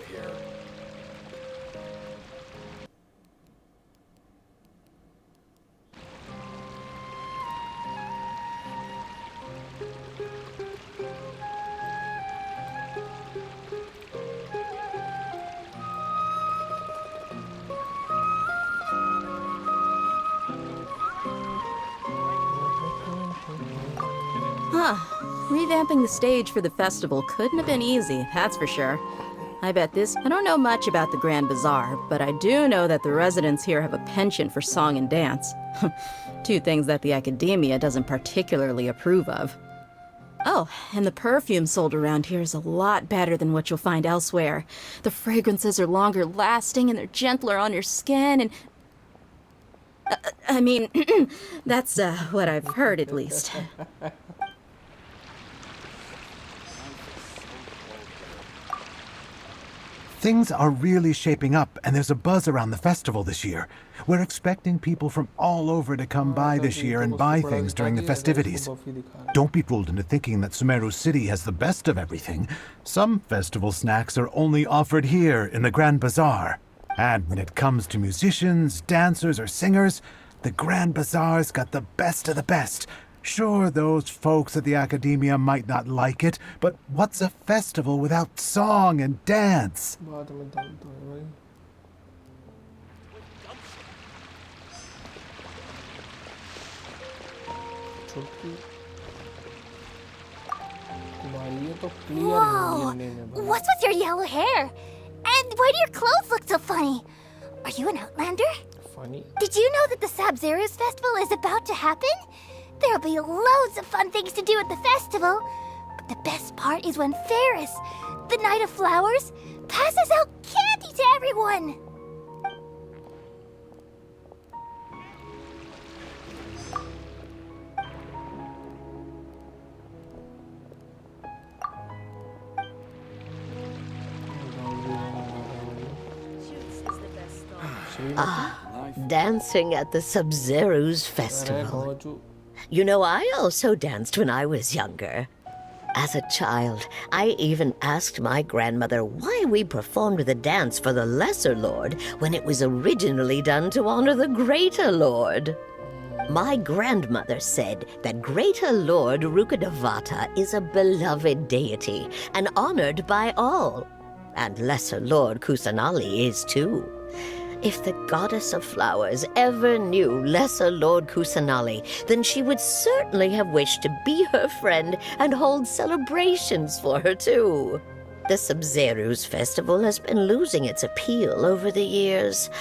here. Huh. Revamping the stage for the festival couldn't have been easy, that's for sure. I don't know much about the Grand Bazaar, but I do know that the residents here have a penchant for song and dance. Two things that the academia doesn't particularly approve of. Oh, and the perfume sold around here is a lot better than what you'll find elsewhere. The fragrances are longer lasting and they're gentler on your skin and... that's what I've heard at least. Things are really shaping up, and there's a buzz around the festival this year. We're expecting people from all over to come by this year and buy things during the festivities. Don't be fooled into thinking that Sumeru City has the best of everything. Some festival snacks are only offered here in the Grand Bazaar. And when it comes to musicians, dancers, or singers, the Grand Bazaar's got the best of the best. Sure, those folks at the academia might not like it, but what's a festival without song and dance? बाद में डालता है भाई छुट्टी तुम्हारी ये तो clear Whoa! What's with your yellow hair? And why do your clothes look so funny? Are you an outlander? funny Did you know that the Sabzeruz festival is about to happen? There'll be loads of fun things to do at the festival. But the best part is when Ferris, the Knight of Flowers, passes out candy to everyone. Dancing at the Sub-Zero's festival. You know, I also danced when I was younger. As a child, I even asked my grandmother why we performed the dance for the Lesser Lord when it was originally done to honor the Greater Lord. My grandmother said that Greater Lord Rukkhadevata is a beloved deity and honored by all. And Lesser Lord Kusanali is too. If the Goddess of Flowers ever knew Lesser Lord Kusanali, then she would certainly have wished to be her friend and hold celebrations for her too. The Sub-Zero's festival has been losing its appeal over the years.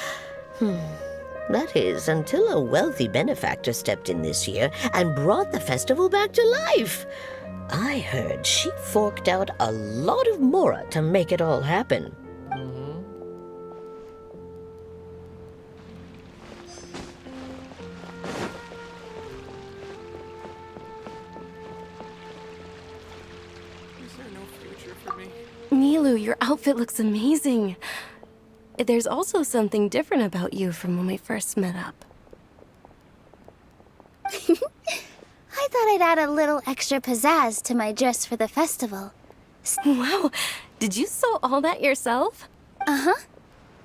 That is, until a wealthy benefactor stepped in this year and brought the festival back to life. I heard she forked out a lot of mora to make it all happen. Milu, your outfit looks amazing. There's also something different about you from when we first met up. I thought I'd add a little extra pizzazz to my dress for the festival. Wow, did you sew all that yourself? Uh-huh.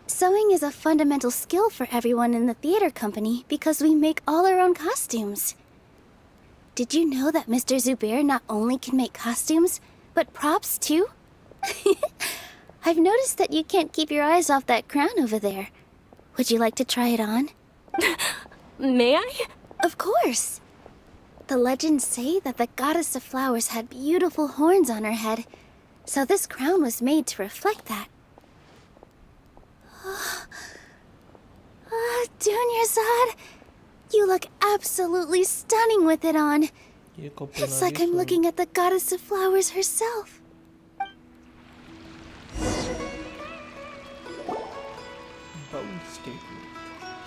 Sewing is a fundamental skill for everyone in the theater company because we make all our own costumes. Did you know that Mr. Zubair not only can make costumes, but props too? I've noticed that you can't keep your eyes off that crown over there. Would you like to try it on? May I? Of course. The legends say that the Goddess of Flowers had beautiful horns on her head, so this crown was made to reflect that. Dunyarzad, you look absolutely stunning with it on. It's like I'm looking at the Goddess of Flowers herself.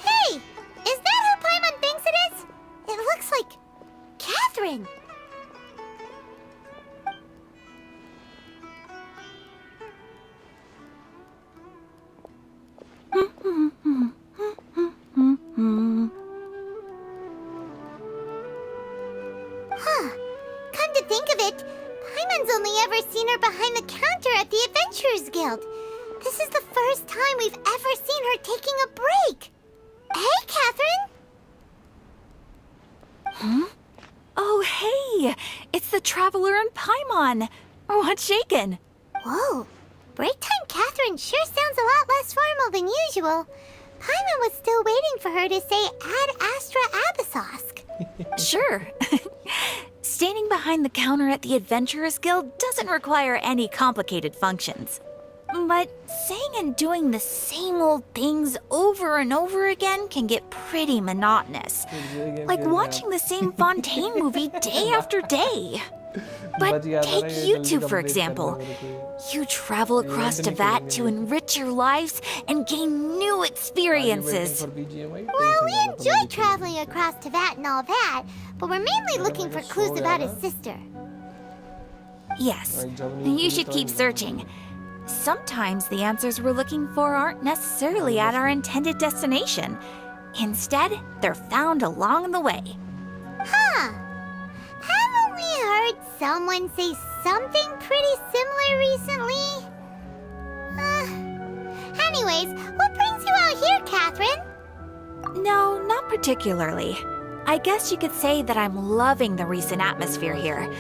Hey! Is that who Paimon thinks it is? It looks like Catherine. Come to think of it, Paimon's only ever seen her behind the counter at the Adventurers Guild. The is the first time we've ever seen her taking a break. Hey, Catherine! Oh, hey! It's the Traveler and Paimon! What's shaken? Whoa, break time Catherine sure sounds a lot less formal than usual. Paimon was still waiting for her to say Ad Astra Abyssosk. Sure. Standing behind the counter at the Adventurers Guild doesn't require any complicated functions. But saying and doing the same old things over and over again can get pretty monotonous. Like watching the same Fontaine movie day after day. But take you two, for example. You travel across Teyvat to enrich your lives and gain new experiences. Well, we enjoy traveling across Teyvat and all that, but we're mainly looking for clues about his sister. Yes, you should keep searching. Sometimes the answers we're looking for aren't necessarily at our intended destination. Instead, they're found along the way. Huh. Haven't we heard someone say something pretty similar recently? Anyways, what brings you out here, Catherine? No, not particularly. I guess you could say that I'm loving the recent atmosphere here.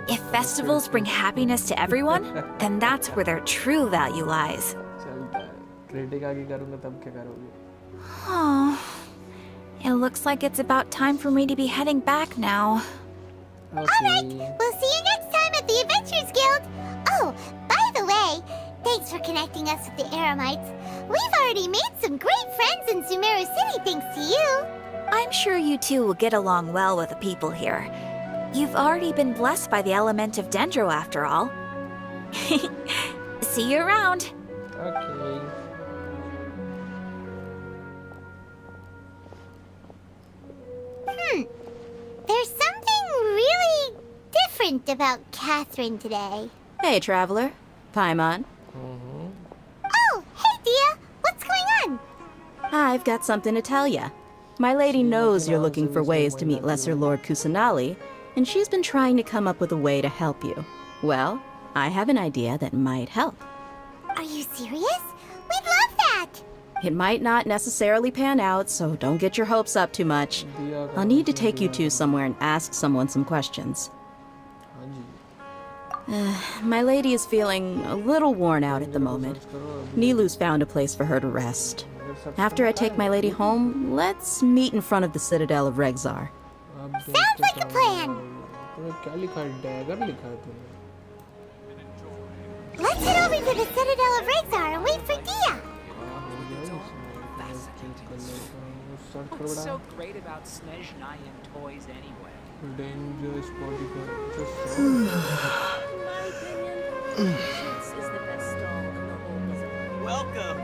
If festivals bring happiness to everyone, then that's where their true value lies. चलता है critic आगे करूंगा तब क्या करोगे Oh, it looks like it's about time for me to be heading back now. Alright, we'll see you next time at the Adventurers Guild. Oh, by the way, thanks for connecting us with the Eremites. We've already made some great friends in Sumeru City thanks to you. I'm sure you two will get along well with the people here. You've already been blessed by the element of Dendro after all. See you around. Okay. There's something really different about Catherine today. Hey, Traveler. Paimon. Oh, hey, Dia. What's going on? I've got something to tell ya. My lady knows you're looking for ways to meet Lesser Lord Kusanali, and she's been trying to come up with a way to help you. Well, I have an idea that might help. Are you serious? We'd love that. It might not necessarily pan out, so don't get your hopes up too much. I'll need to take you two somewhere and ask someone some questions. My lady is feeling a little worn out at the moment. Nilu's found a place for her to rest. After I take my lady home, let's meet in front of the Citadel of Regzar. Sounds like a plan. तूने क्या लिखा है dagger लिखा है तूने Let's head over to the Citadel of Regzar and wait for Dia. What's so great about Snezhnaya toys anyway? Danger Spotify Welcome!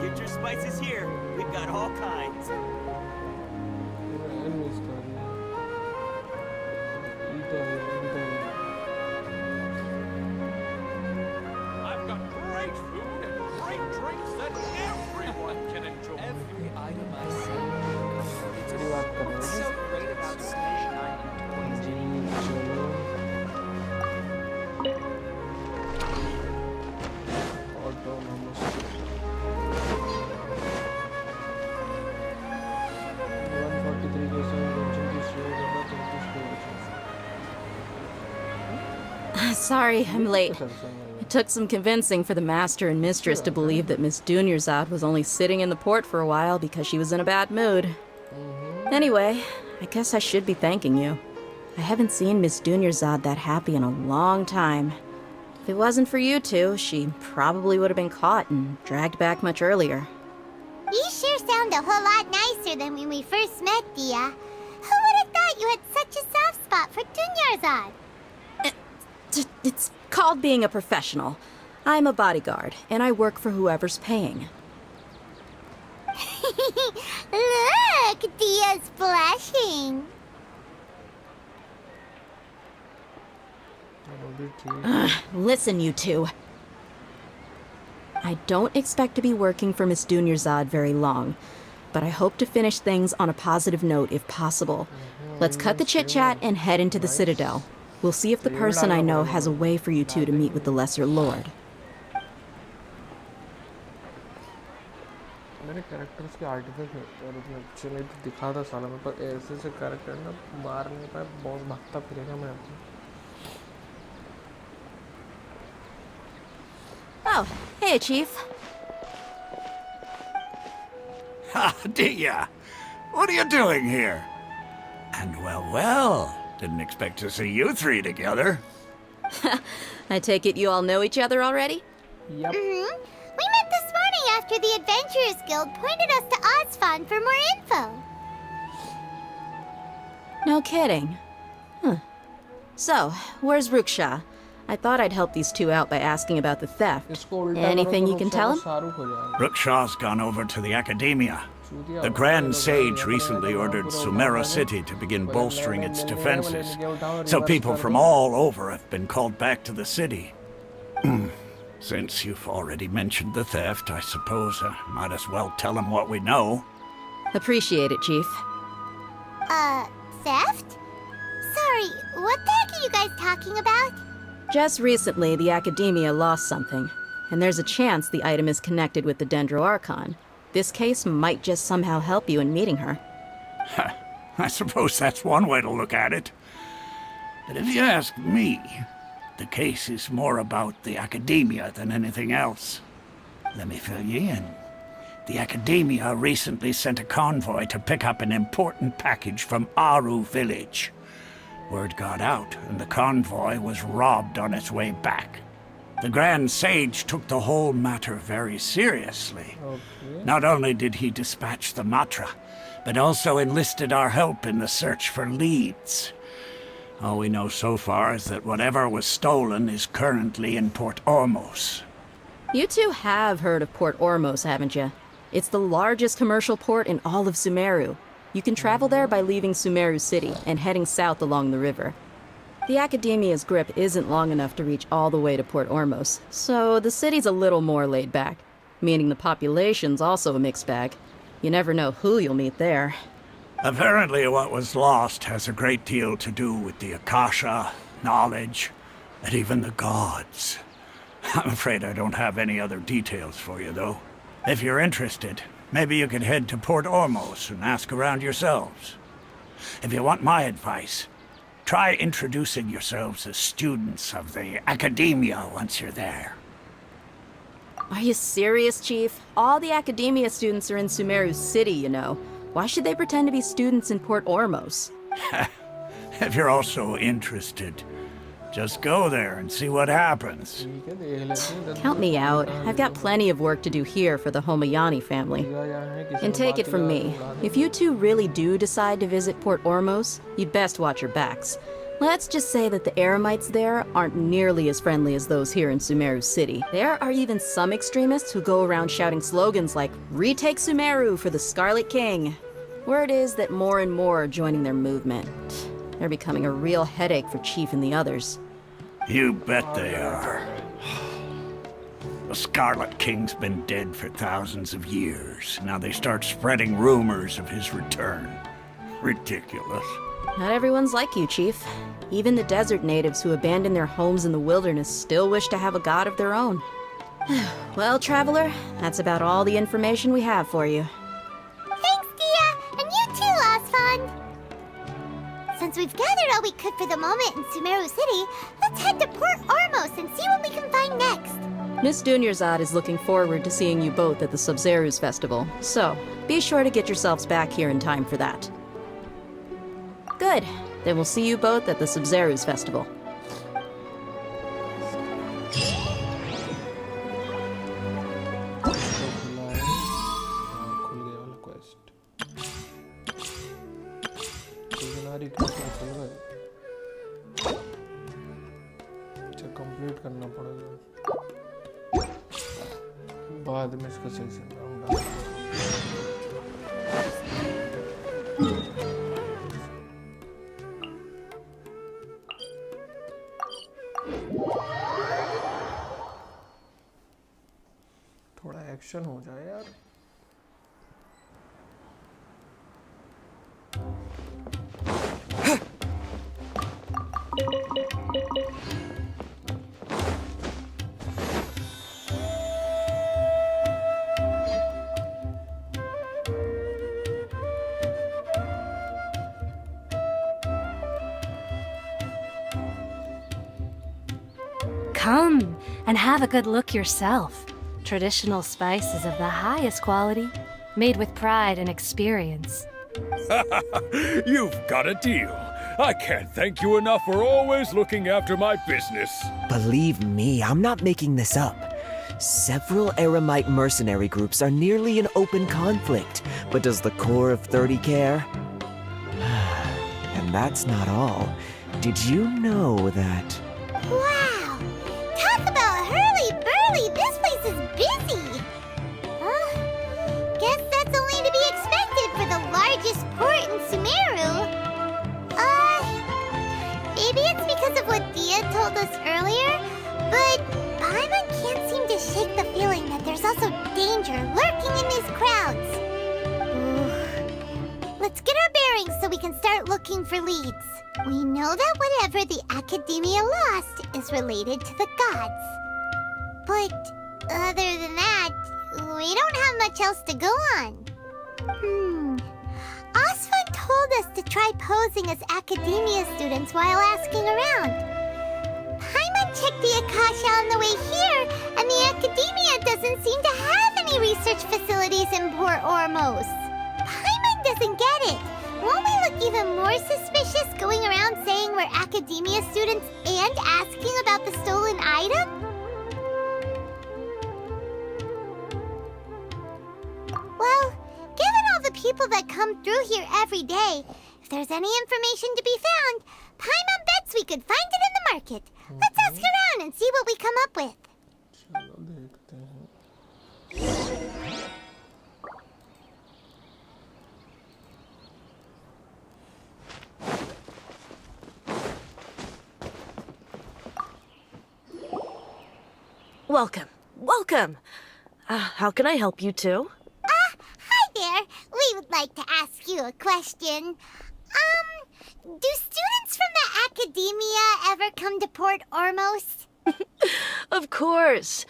Get your spices here. We've got all kinds. I've got great food and great drinks that everyone can enjoy. Every item I see. What's so great about Snezhnaya toys anyway? Autonomous. 143 जैसे Genshin की share होगा 34 Sorry, I'm late. It took some convincing for the master and mistress to believe that Miss Dunyarzad was only sitting in the port for a while because she was in a bad mood. Anyway, I guess I should be thanking you. I haven't seen Miss Dunyarzad that happy in a long time. If it wasn't for you two, she probably would have been caught and dragged back much earlier. You sure sound a whole lot nicer than when we first met, Dia. Who would have thought you had such a soft spot for Dunyarzad? It's called being a professional. I'm a bodyguard, and I work for whoever's paying. Look, Dia's blushing. Listen, you two. I don't expect to be working for Miss Dunyarzad very long, but I hope to finish things on a positive note if possible. Let's cut the chit-chat and head into the Citadel. We'll see if the person I know has a way for you two to meet with the Lesser Lord. Characters के artefact होते हैं और इतने अच्छे नहीं तो दिखा था साला में, पर ऐसे ऐसे कैरेक्टर ना मार नहीं पाए, बहुत भागता फिरेगा मैं आपको। Oh, hey, Chief. Ah, Dia. What are you doing here? And well, didn't expect to see you three together. I take it you all know each other already? Yep. We met this morning after the Adventurers Guild pointed us to Ozfon for more info. No kidding. Huh. So, where's Ruksha? I thought I'd help these two out by asking about the theft. इसको उल्टा Anything करो you तो can tell him? Shahrukh हो जाएगा। Rukshaw's gone over to the academia. चूतिया The हो, Grand चलो Sage भाई, recently अपने ordered पूरा Sumeru उठाओ City to begin पहले bolstering नए its नए defenses. नए उठाओ, So reverse people कर from दो। all over have been called back to the city. Since you've already mentioned the theft, I suppose I might as well tell them what we know. Appreciate it, Chief. Theft? Sorry, what the heck are you guys talking about? Just recently, the Academia lost something, and there's a chance the item is connected with the Dendro Archon. This case might just somehow help you in meeting her. I suppose that's one way to look at it. But if you ask me, the case is more about the Academia than anything else. Let me fill you in. The Academia recently sent a convoy to pick up an important package from Aru village. Word got out, and the convoy was robbed on its way back. The Grand Sage took the whole matter very seriously. Okay. Not only did he dispatch the Matra, but also enlisted our help in the search for leads. All we know so far is that whatever was stolen is currently in Port Ormos. You two have heard of Port Ormos, haven't you? It's the largest commercial port in all of Sumeru. You can travel there by leaving Sumeru City and heading south along the river. The Academia's grip isn't long enough to reach all the way to Port Ormos, so the city's a little more laid back, meaning the population's also a mixed bag. You never know who you'll meet there. Apparently what was lost has a great deal to do with the Akasha, knowledge, and even the gods. I'm afraid I don't have any other details for you, though. If you're interested, maybe you could head to Port Ormos and ask around yourselves. If you want my advice, try introducing yourselves as students of the Academia once you're there. Are you serious, Chief? All the Academia students are in Sumeru City, you know. Why should they pretend to be students in Port Ormos? If you're also interested, just go there and see what happens. ठीक है, देख लेते हैं, दस Count me minute out. का I've got plenty of work to do here for the Homayani family. दिया जाना है, किसी And को take बात it from लगा me, के उड़ा दें। if you two really do decide to visit Port Ormos, you'd best watch your backs. Let's just say that the Eremites there aren't nearly as friendly as those here in Sumeru City. There are even some extremists who go around shouting slogans like, "Retake Sumeru for the Scarlet King." Word is that more and more are joining their movement. They're becoming a real headache for Chief and the others. You bet they are. The Scarlet King's been dead for thousands of years. Now they start spreading rumors of his return. Ridiculous. Not everyone's like you, Chief. Even the desert natives who abandon their homes in the wilderness still wish to have a god of their own. Well, traveler, that's about all the information we have for you. Thanks, Dia! And you too, Osfond! Since we've gathered all we could for the moment in Sumeru City, let's head to Port Ormos and see what we can find next. Miss Dunyarzad is looking forward to seeing you both at the Sub-Zeru's festival, so be sure to get yourselves back here in time for that. Good. Then we'll see you both at the Sub-Zeru's festival. खुल गया वाला quest। Imaginary quest खुल गए। अच्छा complete करना पड़ेगा। बाद में इसका सही से राउंड डालना। थोड़ा एक्शन हो जाए यार। Come and have a good look yourself. Traditional spices of the highest quality, made with pride and experience. You've got a deal. I can't thank you enough for always looking after my business. Believe me, I'm not making this up. Several Eremite mercenary groups are nearly in open conflict, but does the core of 30 care? And that's not all. Did you know that... Wow! Talk about hurly-burly! This place is busy! Guess that's only to be expected for the largest port in Sumeru. Maybe it's because of what Dia told us earlier, but Paimon can't seem to shake the feeling that there's also danger lurking in these crowds. Let's get our bearings so we can start looking for leads. We know that whatever the Academia lost is related to the gods. But other than that, we don't have much else to go on. Osvan told us to try posing as Academia students while asking around. Paimon checked the Akasha on the way here, and the Academia doesn't seem to have any research facilities in Port Ormos. Paimon doesn't get it. Won't we look even more suspicious going around saying we're Academia students and asking about the stolen item? Well, given all the people that come through here every day, if there's any information to be found, Paimon bets we could find it in the market. Let's ask around and see what we come up with. चलो देखते हैं। Welcome, welcome. How can I help you too? Hi there. We would like to ask you a question. Do students from the Academia ever come to Port Ormos? Of course,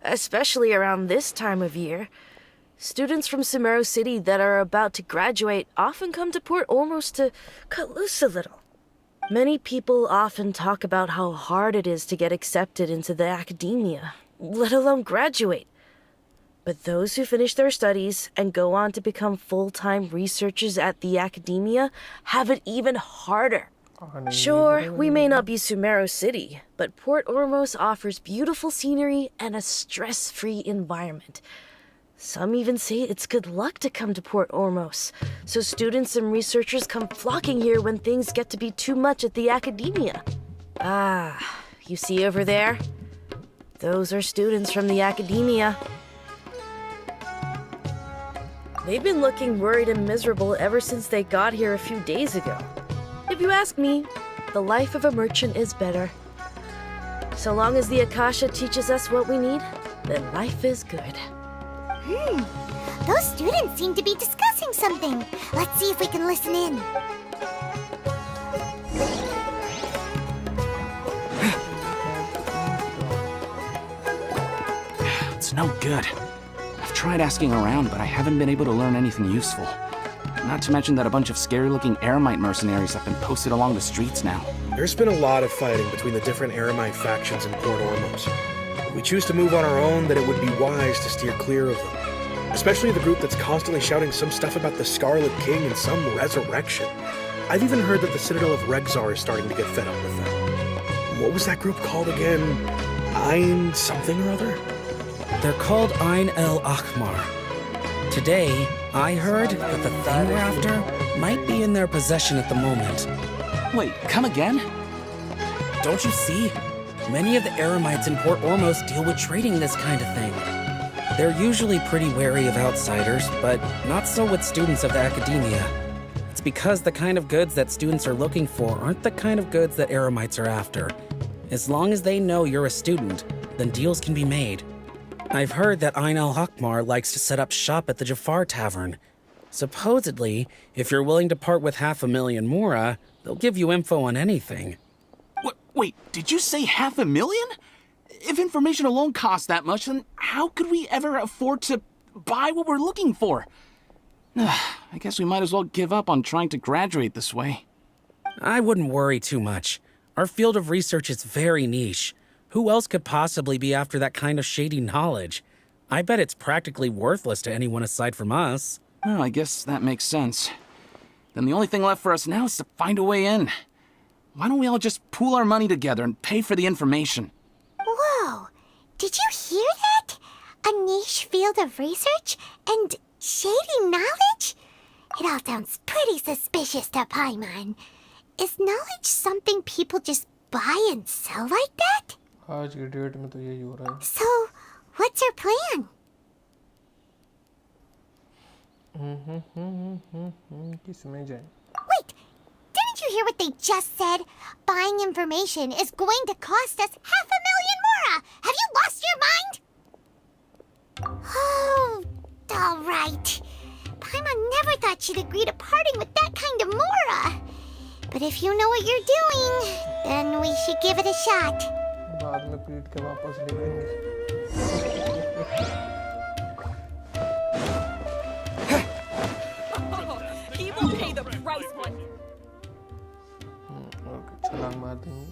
especially around this time of year. Students from Sumeru City that are about to graduate often come to Port Ormos to cut loose a little. Many people often talk about how hard it is to get accepted into the Academia, let alone graduate. But those who finish their studies and go on to become full-time researchers at the Academia have it even harder. Sure, we may not be Sumeru City, but Port Ormos offers beautiful scenery and a stress-free environment. Some even say it's good luck to come to Port Ormos, so students and researchers come flocking here when things get to be too much at the Academia. You see over there? Those are students from the Academia. They've been looking worried and miserable ever since they got here a few days ago. If you ask me, the life of a merchant is better. So long as the Akasha teaches us what we need, then life is good. Those students seem to be discussing something. Let's see if we can listen in. It's no good. I've tried asking around, but I haven't been able to learn anything useful. Not to mention that a bunch of scary-looking Eremite mercenaries have been posted along the streets now. There's been a lot of fighting between the different Eremite factions in Port Ormos. If we choose to move on our own, then it would be wise to steer clear of them. Especially the group that's constantly shouting some stuff about the Scarlet King and some resurrection. I've even heard that the Citadel of Regzar is starting to get fed up with them. What was that group called again? Ein something or other? They're called Ein El Akhmar. Today, I heard that the thing we're after might be in their possession at the moment. Wait, come again? Don't you see? Many of the Eremites in Port Ormos deal with trading this kind of thing. They're usually pretty wary of outsiders, but not so with students of the Academia. It's because the kind of goods that students are looking for aren't the kind of goods that Eremites are after. As long as they know you're a student, then deals can be made. I've heard that Ein al-Hakmar likes to set up shop at the Jafar Tavern. Supposedly, if you're willing to part with 500,000 Mora, they'll give you info on anything. Wait, did you say 500,000? If information alone costs that much, then how could we ever afford to buy what we're looking for? I guess we might as well give up on trying to graduate this way. I wouldn't worry too much. Our field of research is very niche. Who else could possibly be after that kind of shady knowledge? I bet it's practically worthless to anyone aside from us. Well, I guess that makes sense. Then the only thing left for us now is to find a way in. Why don't we all just pool our money together and pay for the information? Whoa! Did you hear that? A niche field of research and shady knowledge? It all sounds pretty suspicious to Paimon. Is knowledge something people just buy and sell like that? आज की date में तो यही हो रहा है. So, what's our plan? किसमें जाए? Wait! Didn't you hear what they just said? Buying information is going to cost us 500,000 mora! Have you lost your mind? Oh, all right. Paimon never thought she'd agree to parting with that kind of mora. But if you know what you're doing, then we should give it a shot. बाद में पीट के वापस ले लेंगे. He will pay the price one. Okay, छलांग मार देंगे.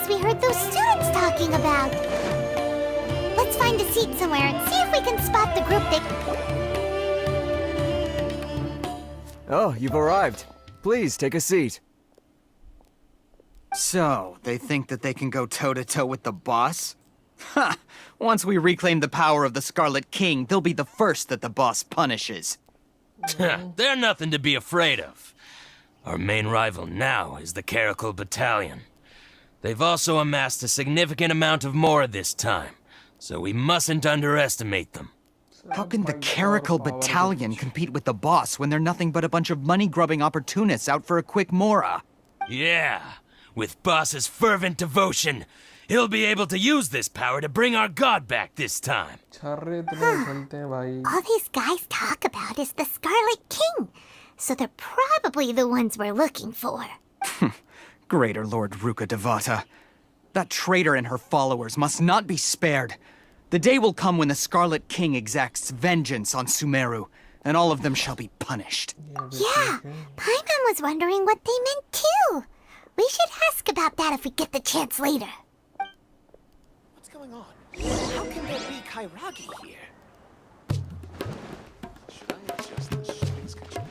We heard those students talking about. Let's find a seat somewhere and see if we can spot the group that... Oh, you've arrived. Please, take a seat. So, they think that they can go toe-to-toe with the boss? Ha! Once we reclaim the power of the Scarlet King, they'll be the first that the boss punishes. They're nothing to be afraid of. Our main rival now is the Caracal Battalion. They've also amassed a significant amount of Mora this time, so we mustn't underestimate them. How can the Caracal Battalion compete with the boss when they're nothing but a bunch of money-grubbing opportunists out for a quick Mora? Yeah, with boss's fervent devotion, he'll be able to use this power to bring our god back this time. All these guys talk about is the Scarlet King, so they're probably the ones we're looking for. Greater Lord Ruka Devata. That traitor and her followers must not be spared. The day will come when the Scarlet King exacts vengeance on Sumeru, and all of them shall be punished. Yeah, Paimon was wondering what they meant too. We should ask about that if we get the chance later. What's going on? How can there be Kairagi here? Should I adjust the shooting schedule?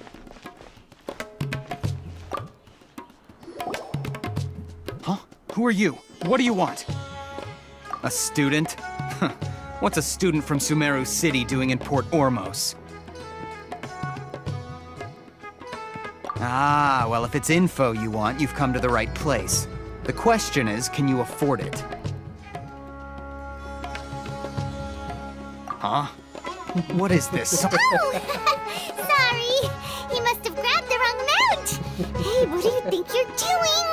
Huh? Who are you? What do you want? A student? What's a student from Sumeru City doing in Port Ormos? Ah, well, if it's info you want, you've come to the right place. The question is, can you afford it? Huh? What is this? Oh! Sorry! He must have grabbed the wrong amount! Hey, what do you think you're doing?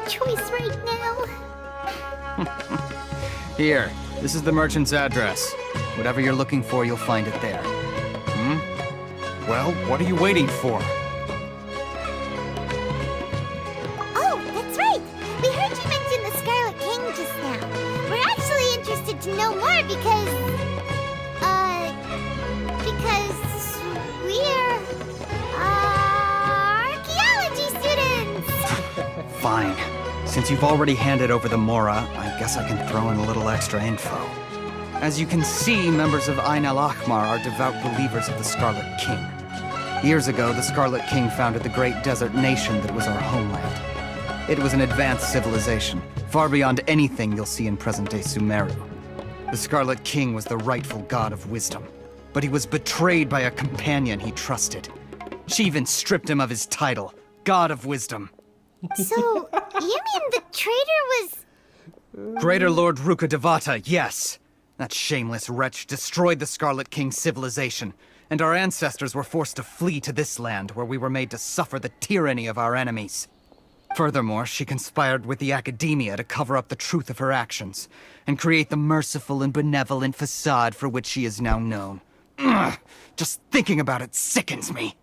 Choice right now. Here, this is the merchant's address. Whatever you're looking for, you'll find it there. Well, what are you waiting for? Oh, that's right. We heard you mention the Scarlet King just now. We're actually interested to know more because we're archaeology students. Fine. Since you've already handed over the Mora, I guess I can throw in a little extra info. As you can see, members of Ain al-Ahmar are devout believers of the Scarlet King. Years ago, the Scarlet King founded the great desert nation that was our homeland. It was an advanced civilization, far beyond anything you'll see in present-day Sumeru. The Scarlet King was the rightful god of wisdom, but he was betrayed by a companion he trusted. She even stripped him of his title, God of Wisdom. So, You mean the traitor was... Greater Lord Rukkhadevata, yes. That shameless wretch destroyed the Scarlet King's civilization, and our ancestors were forced to flee to this land where we were made to suffer the tyranny of our enemies. Furthermore, she conspired with the Academia to cover up the truth of her actions, and create the merciful and benevolent facade for which she is now known. Ugh, just thinking about it sickens me.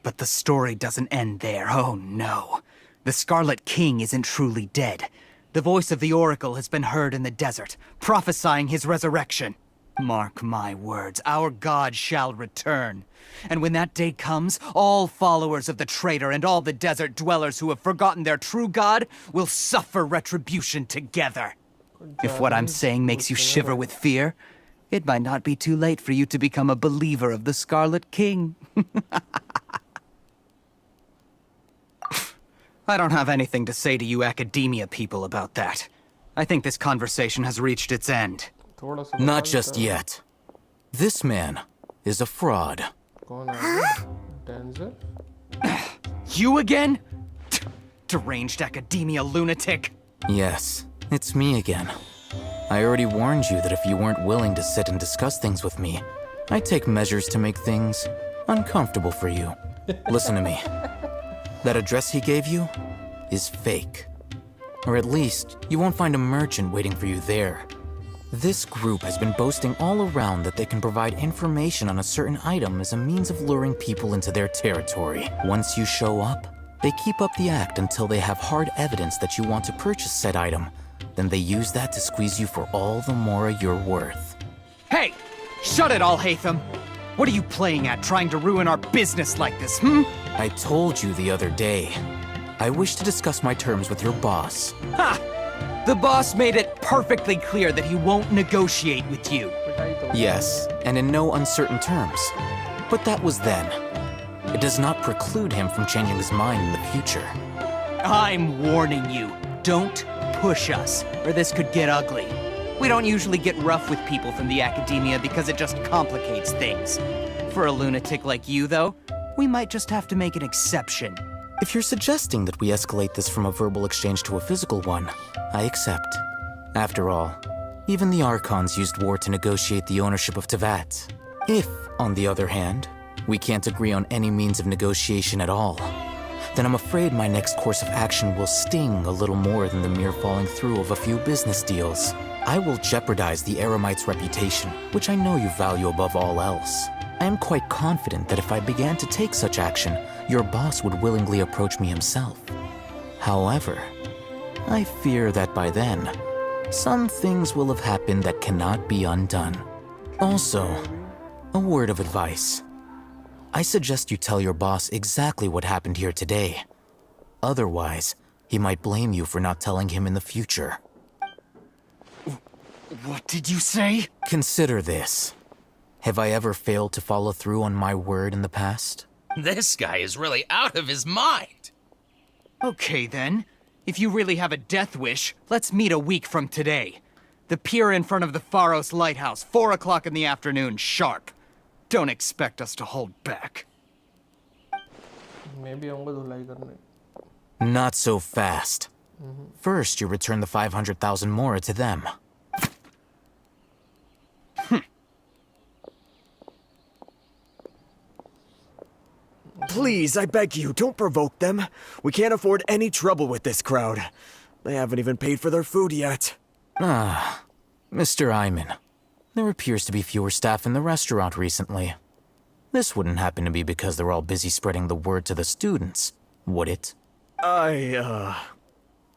But the story doesn't end there, oh no. The Scarlet King isn't truly dead. The voice of the Oracle has been heard in the desert, prophesying his resurrection. Mark my words, our god shall return. And when that day comes, all followers of the traitor and all the desert dwellers who have forgotten their true god will suffer retribution together. If what I'm saying makes you shiver with fear, it might not be too late for you to become a believer of the Scarlet King. I don't have anything to say to you Academia people about that. I think this conversation has reached its end. Not just yet. This man is a fraud. You again? Deranged Academia lunatic. Yes, it's me again. I already warned you that if you weren't willing to sit and discuss things with me, I'd take measures to make things uncomfortable for you. Listen to me. That address he gave you is fake. Or at least, you won't find a merchant waiting for you there. This group has been boasting all around that they can provide information on a certain item as a means of luring people into their territory. Once you show up, they keep up the act until they have hard evidence that you want to purchase said item. Then they use that to squeeze you for all the more you're worth. Hey! Shut it, Alhaitham! What are you playing at, trying to ruin our business like this, I told you the other day. I wish to discuss my terms with your boss. Ha! The boss made it perfectly clear that he won't negotiate with you. Yes, and in no uncertain terms. But that was then. It does not preclude him from changing his mind in the future. I'm warning you. Don't push us, or this could get ugly. We don't usually get rough with people from the Academia because it just complicates things. For a lunatic like you, though, we might just have to make an exception. If you're suggesting that we escalate this from a verbal exchange to a physical one, I accept. After all, even the Archons used war to negotiate the ownership of Tevat. If, on the other hand, we can't agree on any means of negotiation at all, then I'm afraid my next course of action will sting a little more than the mere falling through of a few business deals. I will jeopardize the Eremite's reputation, which I know you value above all else. I am quite confident that if I began to take such action, your boss would willingly approach me himself. However, I fear that by then, some things will have happened that cannot be undone. Also, a word of advice. I suggest you tell your boss exactly what happened here today. Otherwise, he might blame you for not telling him in the future. What did you say? Consider this. Have I ever failed to follow through on my word in the past? This guy is really out of his mind. Okay then. If you really have a death wish, let's meet a week from today. The pier in front of the Pharos Lighthouse, 4 o'clock in the afternoon, sharp. Don't expect us to hold back. Not so fast. First, you return the 500,000 mora to them. Please, I beg you, don't provoke them. We can't afford any trouble with this crowd. They haven't even paid for their food yet. Ah, Mr. Iman. There appears to be fewer staff in the restaurant recently. This wouldn't happen to be because they're all busy spreading the word to the students, would it?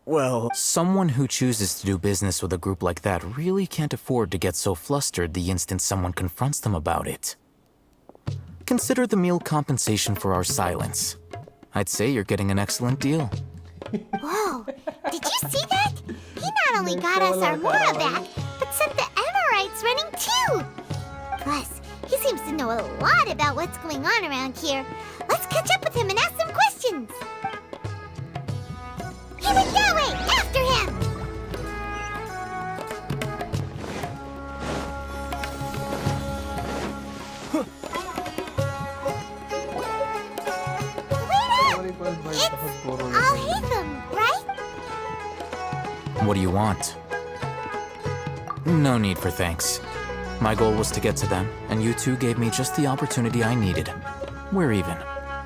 Well... Someone who chooses to do business with a group like that really can't afford to get so flustered the instant someone confronts them about it. Consider the meal compensation for our silence. I'd say you're getting an excellent deal. Whoa, did you see that? He not only got us our Mora back, but sent the Amorites running too! Plus, he seems to know a lot about what's going on around here. Let's catch up with him and ask some questions! He went that way! After him! Wait up! It's Alhaitham! What do you want? No need for thanks. My goal was to get to them, and you two gave me just the opportunity I needed. We're even.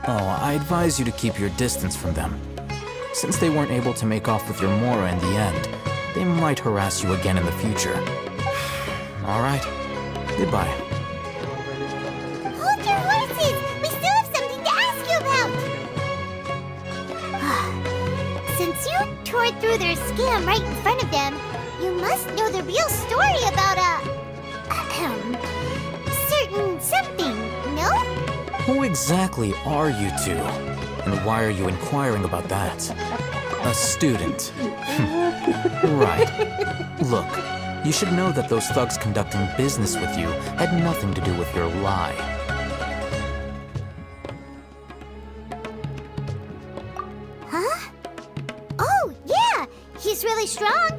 Oh, I advise you to keep your distance from them. Since they weren't able to make off with your Mora in the end, they might harass you again in the future. All right. Goodbye. Hold your horses! We still have something to ask you about! Since you tore through their scam right in front of them, you must know the real story about certain something, no? Who exactly are you two? And why are you inquiring about that? A student. Right. Look, you should know that those thugs conducting business with you had nothing to do with your lie. Huh? Oh, yeah! He's really strong!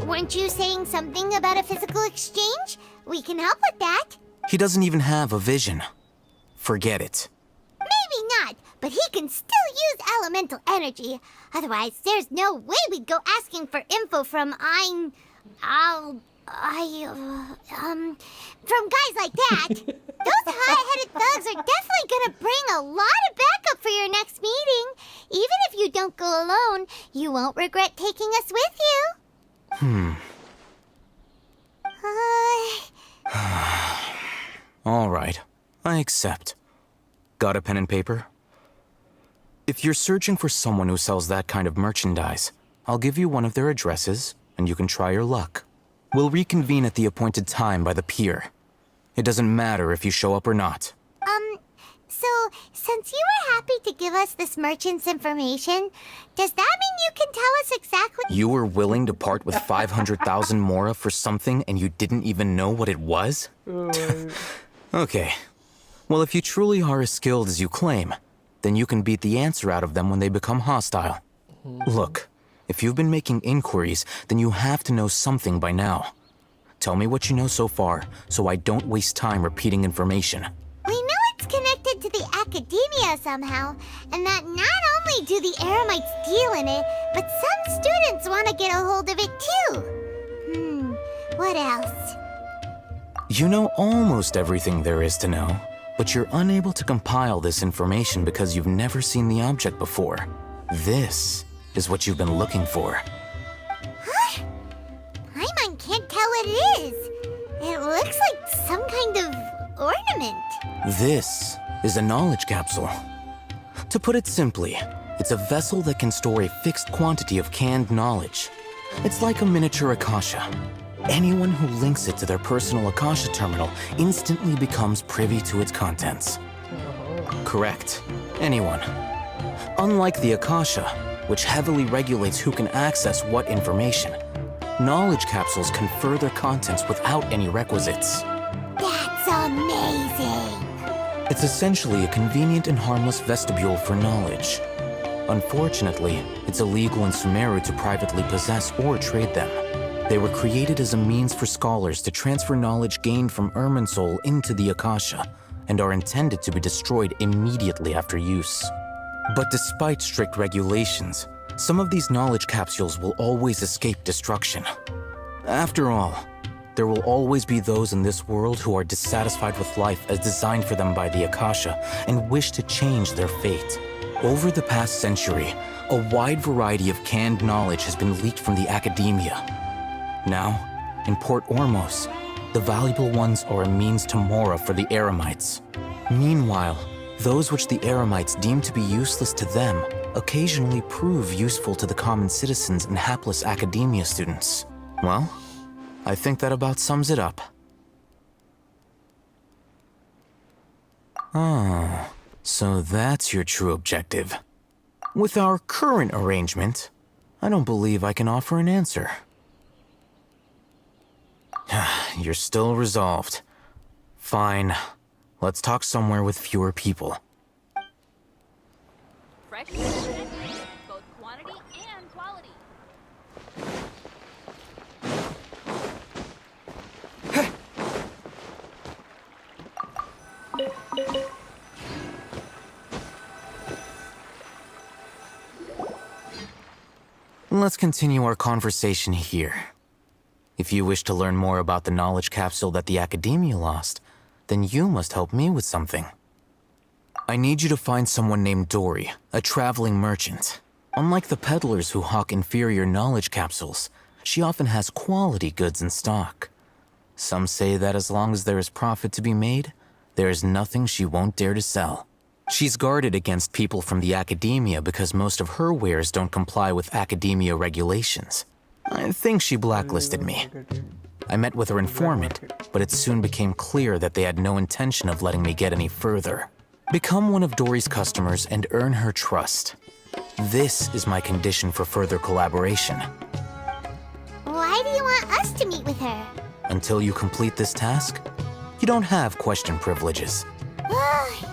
Weren't you saying something about a physical exchange? We can help with that. He doesn't even have a vision. Forget it. Maybe not, but he can still use elemental energy. Otherwise, there's no way we'd go asking for info from from guys like that. Those hot-headed thugs are definitely gonna bring a lot of backup for your next meeting. Even if you don't go alone, you won't regret taking us with you. All right, I accept. Got a pen and paper? If you're searching for someone who sells that kind of merchandise, I'll give you one of their addresses, and you can try your luck. We'll reconvene at the appointed time by the pier. It doesn't matter if you show up or not. So, since you were happy to give us this merchant's information, does that mean you can tell us exactly— You were willing to part with 500,000 Mora for something and you didn't even know what it was? Okay. Well, if you truly are as skilled as you claim, then you can beat the answer out of them when they become hostile. Look, if you've been making inquiries, then you have to know something by now. Tell me what you know so far, so I don't waste time repeating information. We know it's connected to the academia somehow, and that not only do the Eremites deal in it, but some students want to get a hold of it too. What else? You know almost everything there is to know, but you're unable to compile this information because you've never seen the object before. This is what you've been looking for. Huh? Paimon can't tell what it is. It looks like some kind of ornament. This is a knowledge capsule. To put it simply, it's a vessel that can store a fixed quantity of canned knowledge. It's like a miniature Akasha. Anyone who links it to their personal Akasha terminal instantly becomes privy to its contents. Correct. Anyone. Unlike the Akasha, which heavily regulates who can access what information, knowledge capsules confer their contents without any requisites. That's amazing! It's essentially a convenient and harmless vestibule for knowledge. Unfortunately, it's illegal in Sumeru to privately possess or trade them. They were created as a means for scholars to transfer knowledge gained from Irminsul into the Akasha, and are intended to be destroyed immediately after use. But despite strict regulations, some of these knowledge capsules will always escape destruction. After all, there will always be those in this world who are dissatisfied with life as designed for them by the Akasha and wish to change their fate. Over the past century, a wide variety of canned knowledge has been leaked from the academia. Now, in Port Ormos, the valuable ones are a means to Mora for the Eremites. Meanwhile, those which the Eremites deem to be useless to them occasionally prove useful to the common citizens and hapless academia students. Well, I think that about sums it up. Oh, so that's your true objective. With our current arrangement, I don't believe I can offer an answer. You're still resolved. Fine. Let's talk somewhere with fewer people. Fresh ingredients, both quantity and quality. Then let's continue our conversation here. If you wish to learn more about the knowledge capsule that the Academia lost, then you must help me with something. I need you to find someone named Dory, a traveling merchant. Unlike the peddlers who hawk inferior knowledge capsules, she often has quality goods in stock. Some say that as long as there is profit to be made, there is nothing she won't dare to sell. She's guarded against people from the Academia because most of her wares don't comply with Academia regulations. I think she blacklisted me. I met with her informant, but it soon became clear that they had no intention of letting me get any further. Become one of Dory's customers and earn her trust. This is my condition for further collaboration. Why do you want us to meet with her? Until you complete this task, you don't have question privileges. Fine.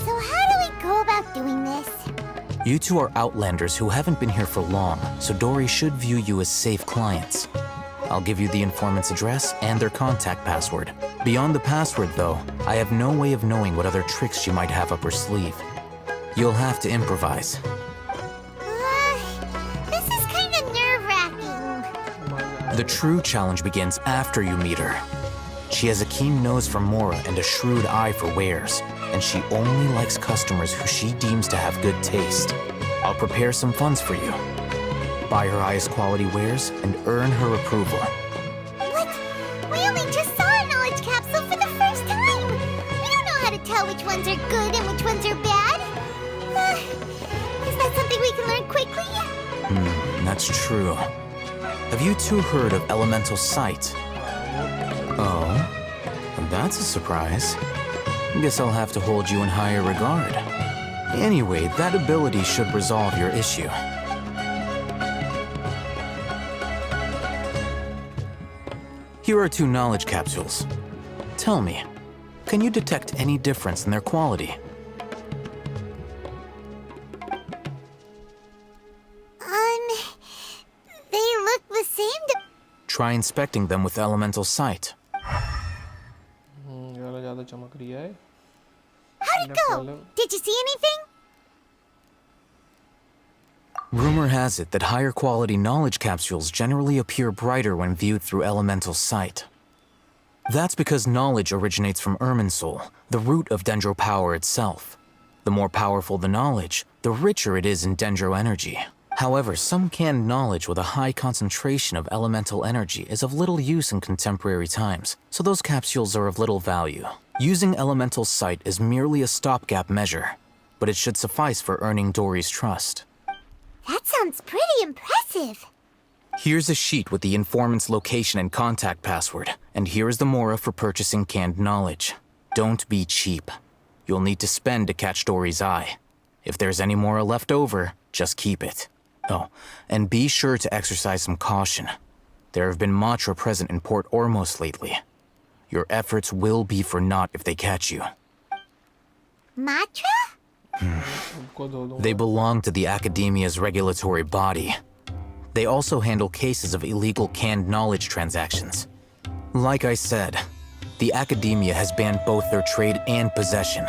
So how do we go about doing this? You two are outlanders who haven't been here for long, so Dory should view you as safe clients. I'll give you the informant's address and their contact password. Beyond the password, though, I have no way of knowing what other tricks she might have up her sleeve. You'll have to improvise. This is kind of nerve-wracking. The true challenge begins after you meet her. She has a keen nose for Mora and a shrewd eye for wares, and she only likes customers who she deems to have good taste. I'll prepare some funds for you. Buy her highest quality wares and earn her approval. What? We only just saw a knowledge capsule for the first time. We don't know how to tell which ones are good and which ones are bad. Is that something we can learn quickly? That's true. Have you two heard of elemental sight? Oh, that's a surprise. Guess I'll have to hold you in higher regard. Anyway, that ability should resolve your issue. Here are 2 knowledge capsules. Tell me, can you detect any difference in their quality? They look the same to... Try inspecting them with elemental sight. How'd it go? Did you see anything? Rumor has it that higher quality knowledge capsules generally appear brighter when viewed through elemental sight. That's because knowledge originates from Irminsul, the root of Dendro power itself. The more powerful the knowledge, the richer it is in Dendro energy. However, some canned knowledge with a high concentration of elemental energy is of little use in contemporary times, so those capsules are of little value. Using elemental sight is merely a stopgap measure, but it should suffice for earning Dory's trust. That sounds pretty impressive. Here's a sheet with the informant's location and contact password, and here is the mora for purchasing canned knowledge. Don't be cheap. You'll need to spend to catch Dory's eye. If there's any mora left over, just keep it. Oh, and be sure to exercise some caution. There have been Matra present in Port Ormos lately. Your efforts will be for naught if they catch you. Matra? They belong to the Academia's regulatory body. They also handle cases of illegal canned knowledge transactions. Like I said, the Academia has banned both their trade and possession.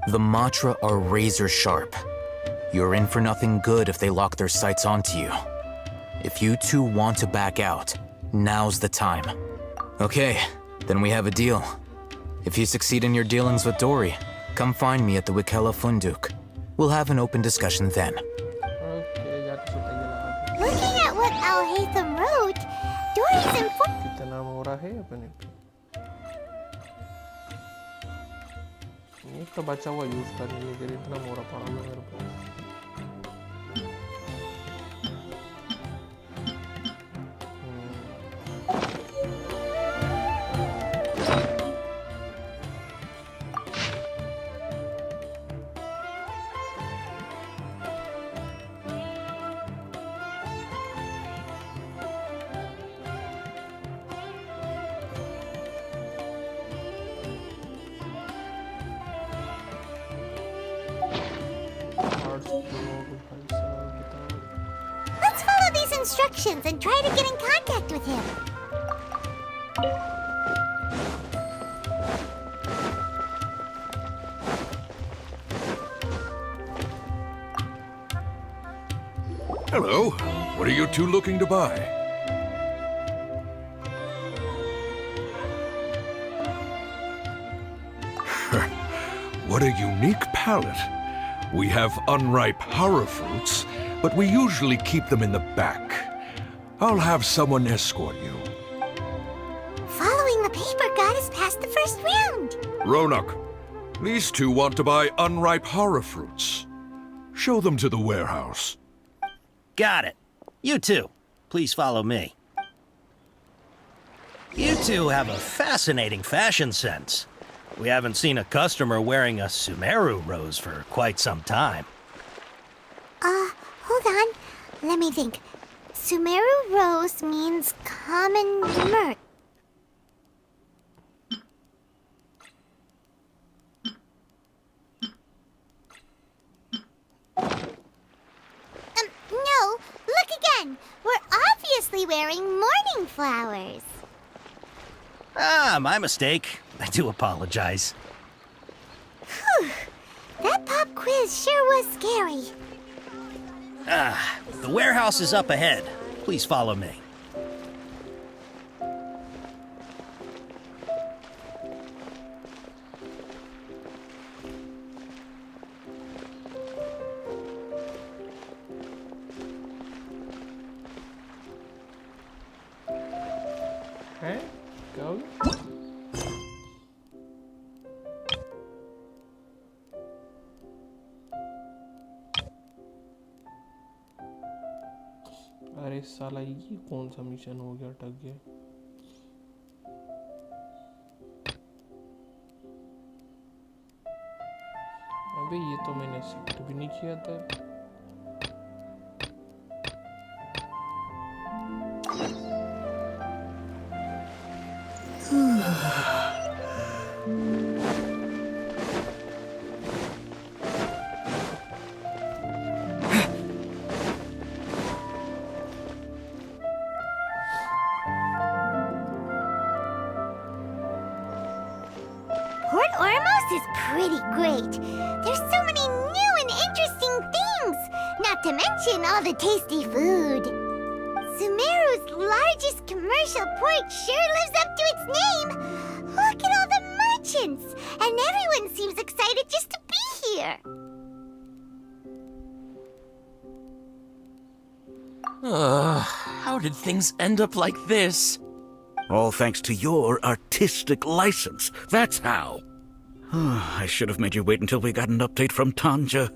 The Matra are razor sharp. You're in for nothing good if they lock their sights onto you. If you two want to back out, now's the time. Okay, then we have a deal. If you succeed in your dealings with Dory, come find me at the Wikela Funduk. We'll have an open discussion then. Looking at what Al-Haytham wrote, Dory's informed... कितना मोरा है अपने पे एक तो बचा हुआ use करने के लिए इतना मोरा पड़ा हुआ मेरे पास Let's follow these instructions and try to get in contact with him. Hello. What are you two looking to buy? What a unique palate. We have unripe horror fruits, but we usually keep them in the back. I'll have someone escort you. Following the paper got us past the first round. Ronak, these two want to buy unripe horror fruits. Show them to the warehouse. Got it. You two, please follow me. You two have a fascinating fashion sense. We haven't seen a customer wearing a Sumeru rose for quite some time. Hold on. Let me think. Sumeru rose means common myrrh. No, look again. We're obviously wearing morning flowers. Ah, my mistake. I do apologize. Whew. That pop quiz sure was scary. Ah, the warehouse is up ahead. Please follow me. हैं क्या हो गया अरे साला ये कौन सा mission हो गया अटक गया अबे ये तो मैंने सेट भी नहीं किया था Port Ormos is pretty great. There's so many new and interesting things, not to mention all the tasty food. Sumeru's largest commercial port sure lives up to its name. Look at all the merchants, and everyone seems excited just to be here. How did things end up like this? All thanks to your artistic license. That's how. I should have made you wait until we got an update from Tanja.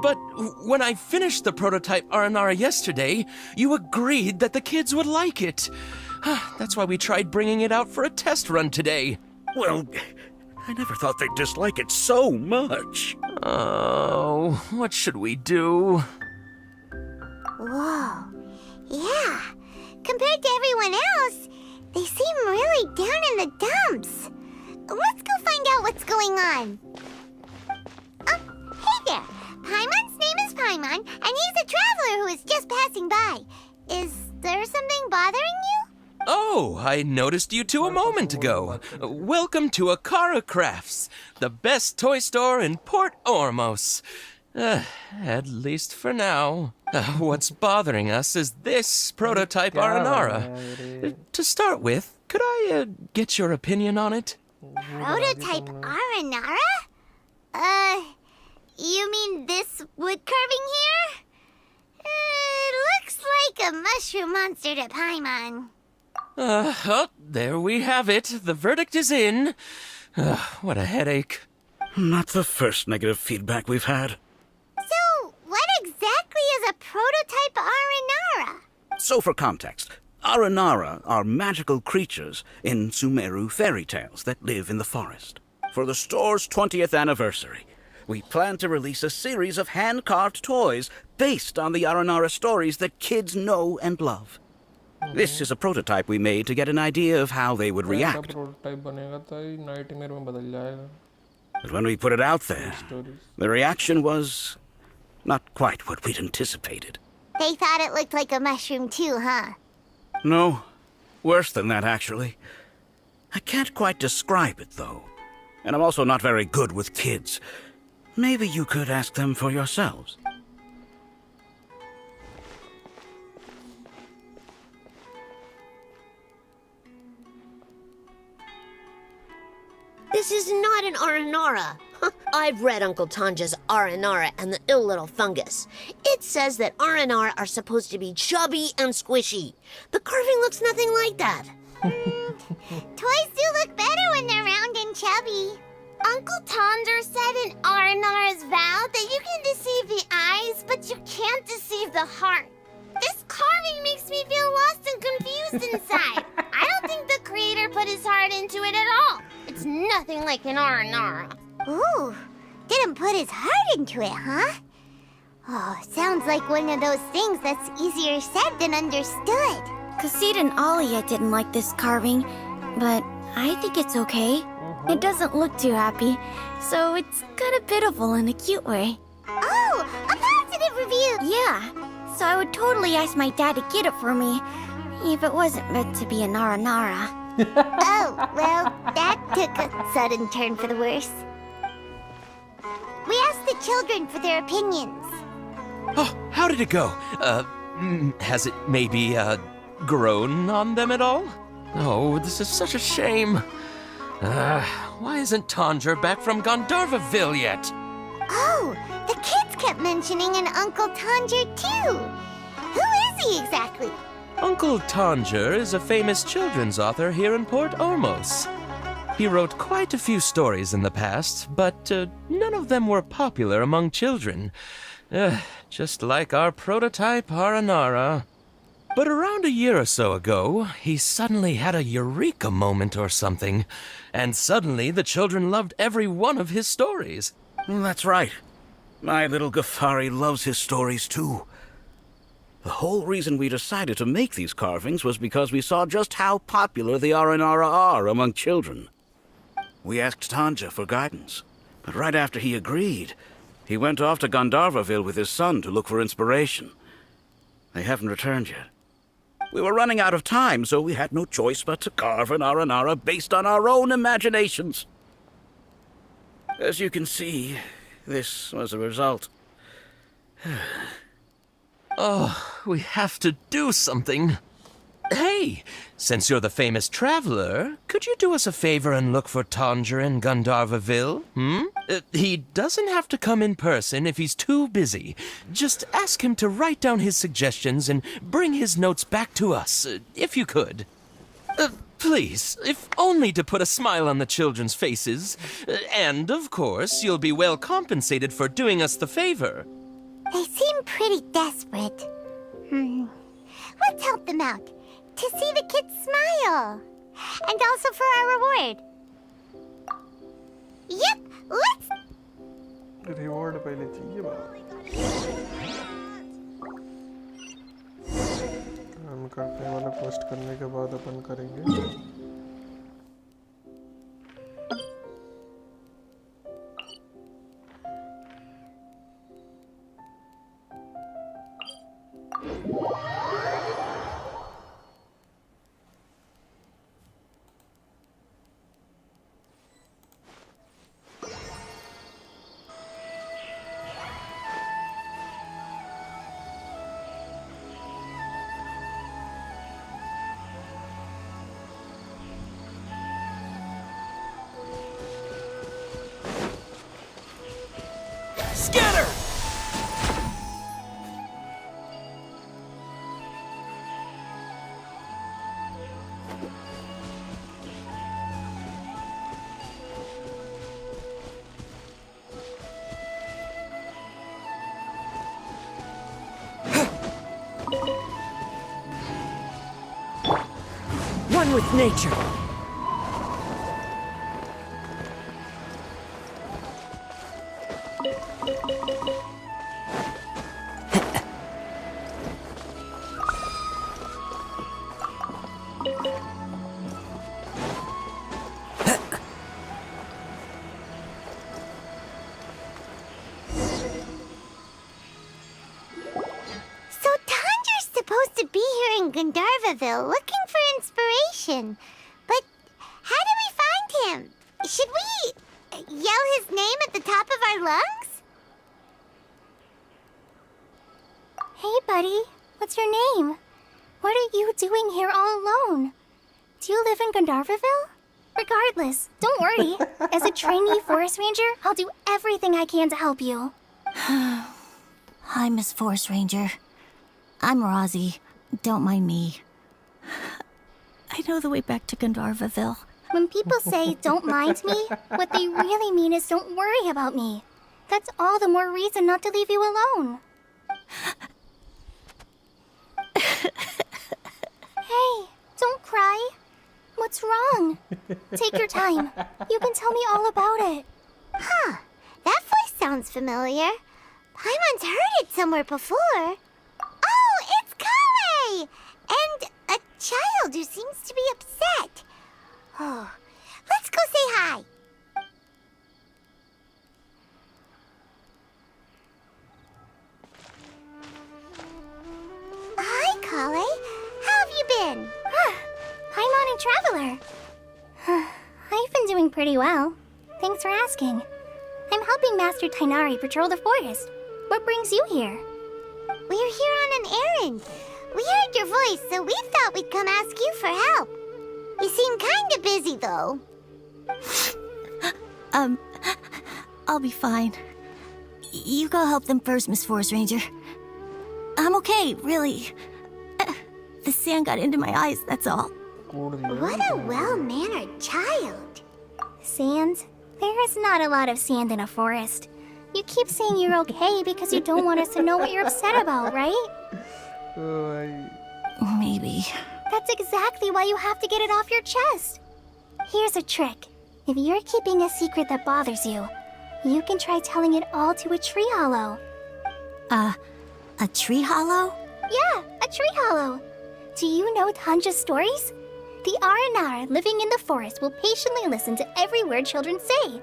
But when I finished the prototype Aranara yesterday, you agreed that the kids would like it. That's why we tried bringing it out for a test run today. Well, I never thought they'd dislike it so much. Oh, what should we do? Whoa. Yeah. Compared to everyone else, they seem really down in the dumps. Let's go find out what's going on. Oh, hey there. Paimon's name is Paimon, and he's a traveler who is just passing by. Is there something bothering you? Oh, I noticed you two a moment ago. Welcome to Akara Crafts, the best toy store in Port Ormos. At least for now. What's bothering us is this prototype Aranara. To start with, could I get your opinion on it? Prototype Aranara? You mean this wood carving here? It looks like a mushroom monster to Paimon. Oh, there we have it. The verdict is in. What a headache. Not the first negative feedback we've had. So, what exactly is a prototype Aranara? So for context, Aranara are magical creatures in Sumeru fairy tales that live in the forest. For the store's 20th anniversary, we plan to release a series of hand-carved toys based on the Aranara stories that kids know and love. This is a prototype we made to get an idea of how they would react. But when we put it out there, the reaction was not quite what we'd anticipated. They thought it looked like a mushroom too, huh? No, worse than that, actually. I can't quite describe it, though. And I'm also not very good with kids. Maybe you could ask them for yourselves. This is not an Aranara. I've read Uncle Tanja's Aranara and the Ill Little Fungus. It says that Aranara are supposed to be chubby and squishy. The carving looks nothing like that. Toys do look better when they're round and chubby. Uncle Tonder said in Aranara's vow that you can deceive the eyes, but you can't deceive the heart. This carving makes me feel lost and confused inside. I don't think the creator put his heart into it at all. It's nothing like an Aranara. Ooh, didn't put his heart into it, huh? Oh, sounds like one of those things that's easier said than understood. Kasid and Alia didn't like this carving, but I think it's okay. It doesn't look too happy, so it's kind of pitiful in a cute way. Oh, a positive review! Yeah, so I would totally ask my dad to get it for me, if it wasn't meant to be an Aranara. Oh, well, that took a sudden turn for the worse. We asked the children for their opinions. Oh, how did it go? Has it maybe, grown on them at all? Oh, this is such a shame. Why isn't Tanger back from Gandharvaville yet? Oh, the kids kept mentioning an Uncle Tanger too. Who is he exactly? Uncle Tanger is a famous children's author here in Port Ormos. He wrote quite a few stories in the past, but none of them were popular among children. Just like our prototype Aranara. But around a year or so ago, he suddenly had a eureka moment or something, and suddenly the children loved every one of his stories. That's right. My little Ghaffari loves his stories too. The whole reason we decided to make these carvings was because we saw just how popular the Aranara are among children. We asked Tanja for guidance, but right after he agreed, he went off to Gandharvaville with his son to look for inspiration. They haven't returned yet. We were running out of time, so we had no choice but to carve an Aranara based on our own imaginations. As you can see, this was the result. Oh, we have to do something. Hey, since you're the famous traveler, could you do us a favor and look for Tanger in Gandharvaville? He doesn't have to come in person if he's too busy. Just ask him to write down his suggestions and bring his notes back to us, if you could. Please, if only to put a smile on the children's faces. And, of course, you'll be well compensated for doing us the favor. They seem pretty desperate. Let's help them out. To see the kids smile. And also for our reward. Yep, let's... reward पहले चाहिए बात हम करते हैं वाला post करने के बाद अपन करेंगे Scatter! One with nature. Gandharvaville looking for inspiration. But how do we find him? Should we yell his name at the top of our lungs? Hey, buddy. What's your name? What are you doing here all alone? Do you live in Gandharvaville? Regardless, don't worry. As a trainee forest ranger, I'll do everything I can to help you. Hi, Miss Forest Ranger. I'm Rosie. Don't mind me. I know the way back to Gandharvaville. When people say, don't mind me, what they really mean is don't worry about me. That's all the more reason not to leave you alone. Hey, don't cry. What's wrong? Take your time. You can tell me all about it. Huh. That voice sounds familiar. Paimon's heard it somewhere before. Oh, it's Kale! And a child who seems to be upset. Oh, let's go say hi. Hi, Kale. How have you been? Paimon and Traveler. I've been doing pretty well. Thanks for asking. I'm helping Master Tainari patrol the forest. What brings you here? We're here on an errand. We heard your voice, so we thought we'd come ask you for help. You seem kinda busy, though. I'll be fine. You go help them first, Miss Forest Ranger. I'm okay, really. The sand got into my eyes, that's all. What a well-mannered child. Sand? There is not a lot of sand in a forest. You keep saying you're okay because you don't want us to know what you're upset about, right? Maybe. That's exactly why you have to get it off your chest. Here's a trick. If you're keeping a secret that bothers you, you can try telling it all to a tree hollow. A tree hollow? Yeah, a tree hollow. Do you know Tanja's stories? The Aranar living in the forest will patiently listen to every word children say.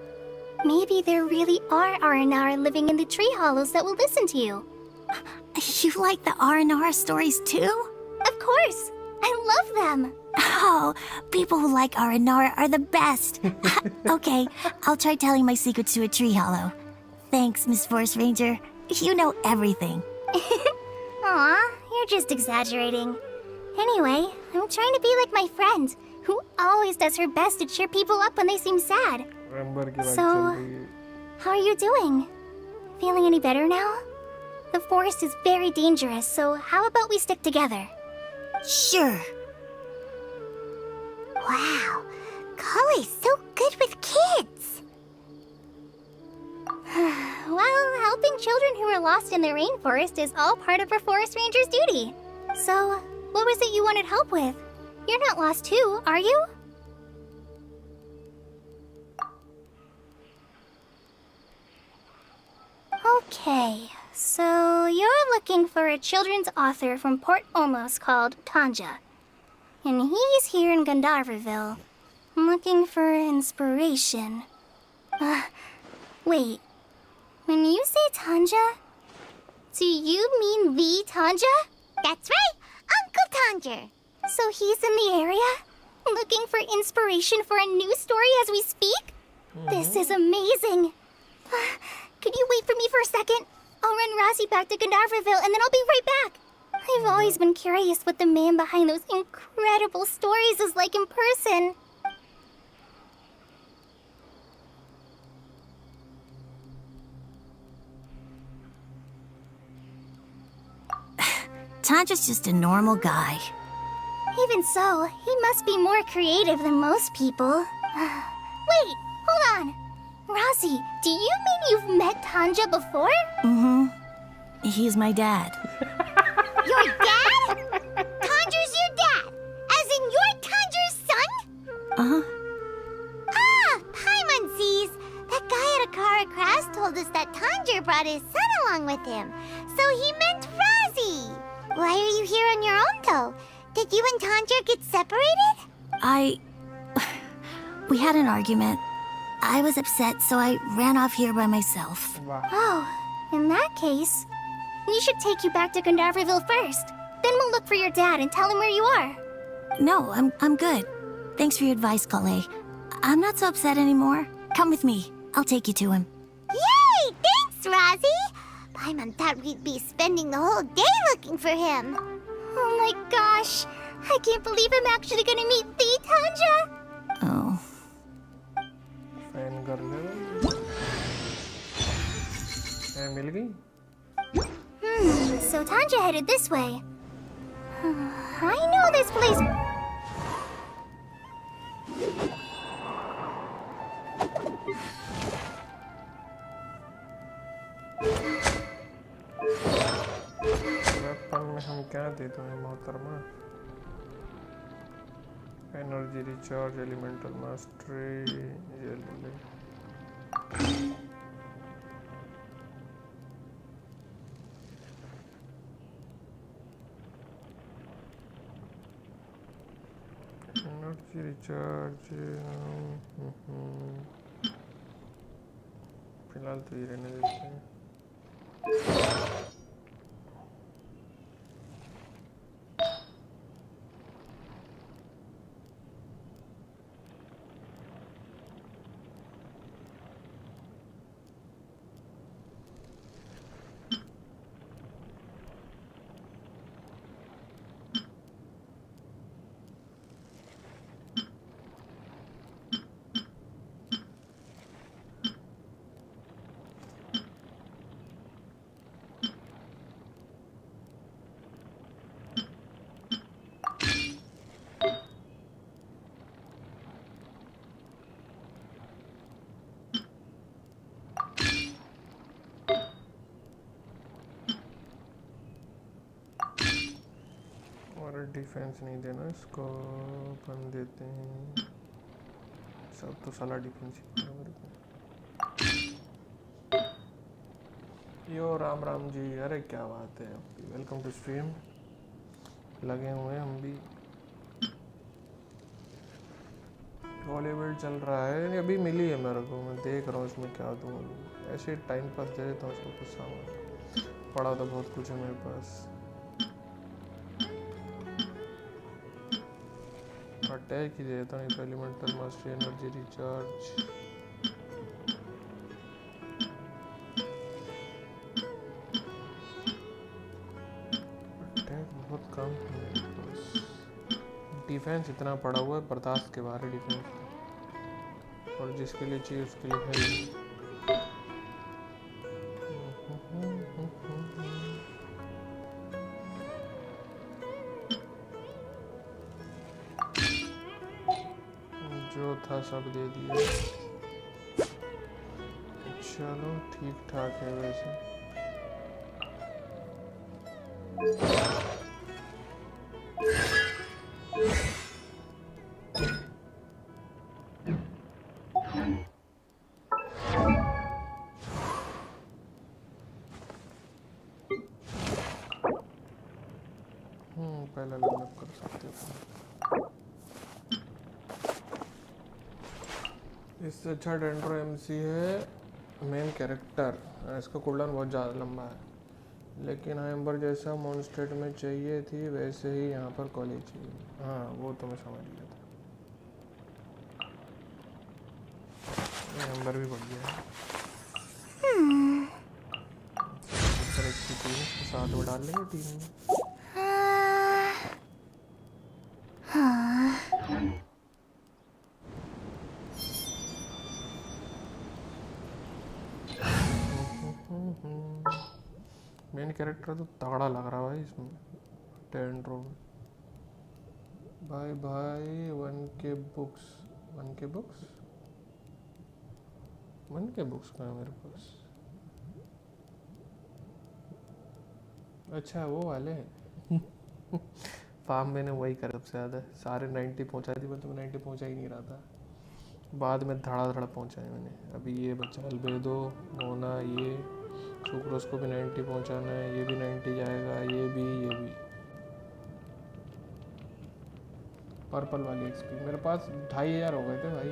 Maybe there really are Aranar living in the tree hollows that will listen to you. You like the R&R stories too? Of course. I love them. Oh, people who like R&R are the best. Okay, I'll try telling my secrets to a tree hollow. Thanks, Miss Forest Ranger. You know everything. Aw, you're just exaggerating. Anyway, I'm trying to be like my friend, who always does her best to cheer people up when they seem sad. So, how are you doing? Feeling any better now? The forest is very dangerous, so how about we stick together? Sure. Wow, Kale's so good with kids. Well, helping children who are lost in the rainforest is all part of a forest ranger's duty. So, what was it you wanted help with? You're not lost too, are you? Okay, so you're looking for a children's author from Port Olmos called Tanja. And he's here in Gandharvaville, looking for inspiration. Wait. When you say Tanja, do you mean the Tanja? That's right, Uncle Tanger. So he's in the area, looking for inspiration for a new story as we speak? This is amazing. Could you wait for me for a second? I'll run Rosie back to Gandharvaville and then I'll be right back. I've always been curious what the man behind those incredible stories is like in person. Tanja's just a normal guy. Even so, he must be more creative than most people. Wait, hold on. Rosie, do you mean you've met Tanja before? Mm-hmm. He's my dad. Your dad? Tanger's your dad? As in you're Tanger's son? Uh-huh. Ah, Paimon sees. That guy at Akara Craft told us that Tanger brought his son along with him. So he meant Rosie. Why are you here on your own, though? Did you and Tanger get separated? We had an argument. I was upset, so I ran off here by myself. Oh, in that case, we should take you back to Gandharvaville first. Then we'll look for your dad and tell him where you are. No, I'm good. Thanks for your advice, Kale. I'm not so upset anymore. Come with me. I'll take you to him. Yay! Thanks, Rosie! Paimon thought we'd be spending the whole day looking for him. Oh my gosh! I can't believe I'm actually gonna meet the Tanja! Oh. कर ले मिल गई। So Tanja headed this way. I know this place. Weapon में हम क्या दे तुम्हें मोहतरमा? Energy recharge, elemental mastery, ये ले ले। एनर्जी रिचार्ज फिलहाल तो ये रहने देते हैं। डिफेंस नहीं देना इसको, अपन देते हैं सब तो साला डिफेंस ही मेरे को। यो राम राम जी, अरे क्या बात है, वेलकम टू स्ट्रीम। लगे हुए हैं हम भी, हॉलीवुड चल रहा है, अभी मिली है मेरे को, मैं देख रहा हूँ इसमें क्या दूँ। ऐसे टाइम पास दे देता हूँ उसको, कुछ सामान पड़ा तो बहुत कुछ है मेरे पास। अटैक ही देता हूँ, elemental mastery, energy recharge. Attack बहुत कम है बस, डिफेंस इतना पड़ा हुआ है बर्दाश्त के बाहर है डिफेंस, और जिसके लिए चाहिए उसके लिए है। जो था सब दे दिया, चलो ठीक ठाक है वैसे। पहले लेवल अप कर सकते थे। इससे अच्छा डेंड्रो एमसी है मेन कैरेक्टर, इसका कूलडाउन बहुत ज़्यादा लंबा है, लेकिन एम्बर जैसा मॉन्स्टेट में चाहिए थी वैसे ही यहाँ पर कॉलेज चाहिए। हाँ वो तो मैं समझ लिया था, एम्बर भी बढ़ गया है। साथ वो डाल लेंगे टीम में। मेन कैरेक्टर तो तगड़ा लग रहा है भाई इसमें, डेंड्रो। भाई भाई 1K books, 1K books, 1K books कहाँ है मेरे पास? अच्छा वो वाले फार्म मैंने वही कर सबसे ज़्यादा, सारे 90 पहुँचा दी, मैं तो 90 पहुँचा ही नहीं रहा था, बाद में धड़ा पहुँचाए मैंने। अभी ये बच्चा अल्बेडो, मोना, ये सुक्रोस को भी 90 पहुँचाना है, ये भी 90 जाएगा, ये भी पर्पल वाली एक्सपी मेरे पास 2500 हो गए थे भाई,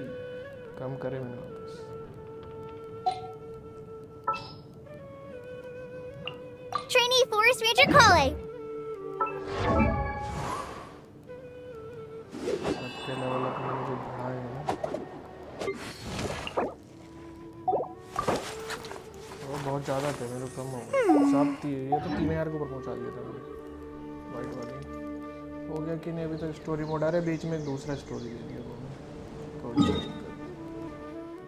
कम करे मैंने वापस। Trainee Forest Ranger calling. सबके लेवल अप में मुझे बढ़ाए हैं, वो बहुत ज़्यादा थे मेरे, कम हो गए सब। ये तो 3000 के ऊपर पहुँचा दिया था मैंने वाइट वाली। हो गया कि नहीं, अभी तो स्टोरी मोड आ रहा है, बीच में एक दूसरा स्टोरी दे दिया वो,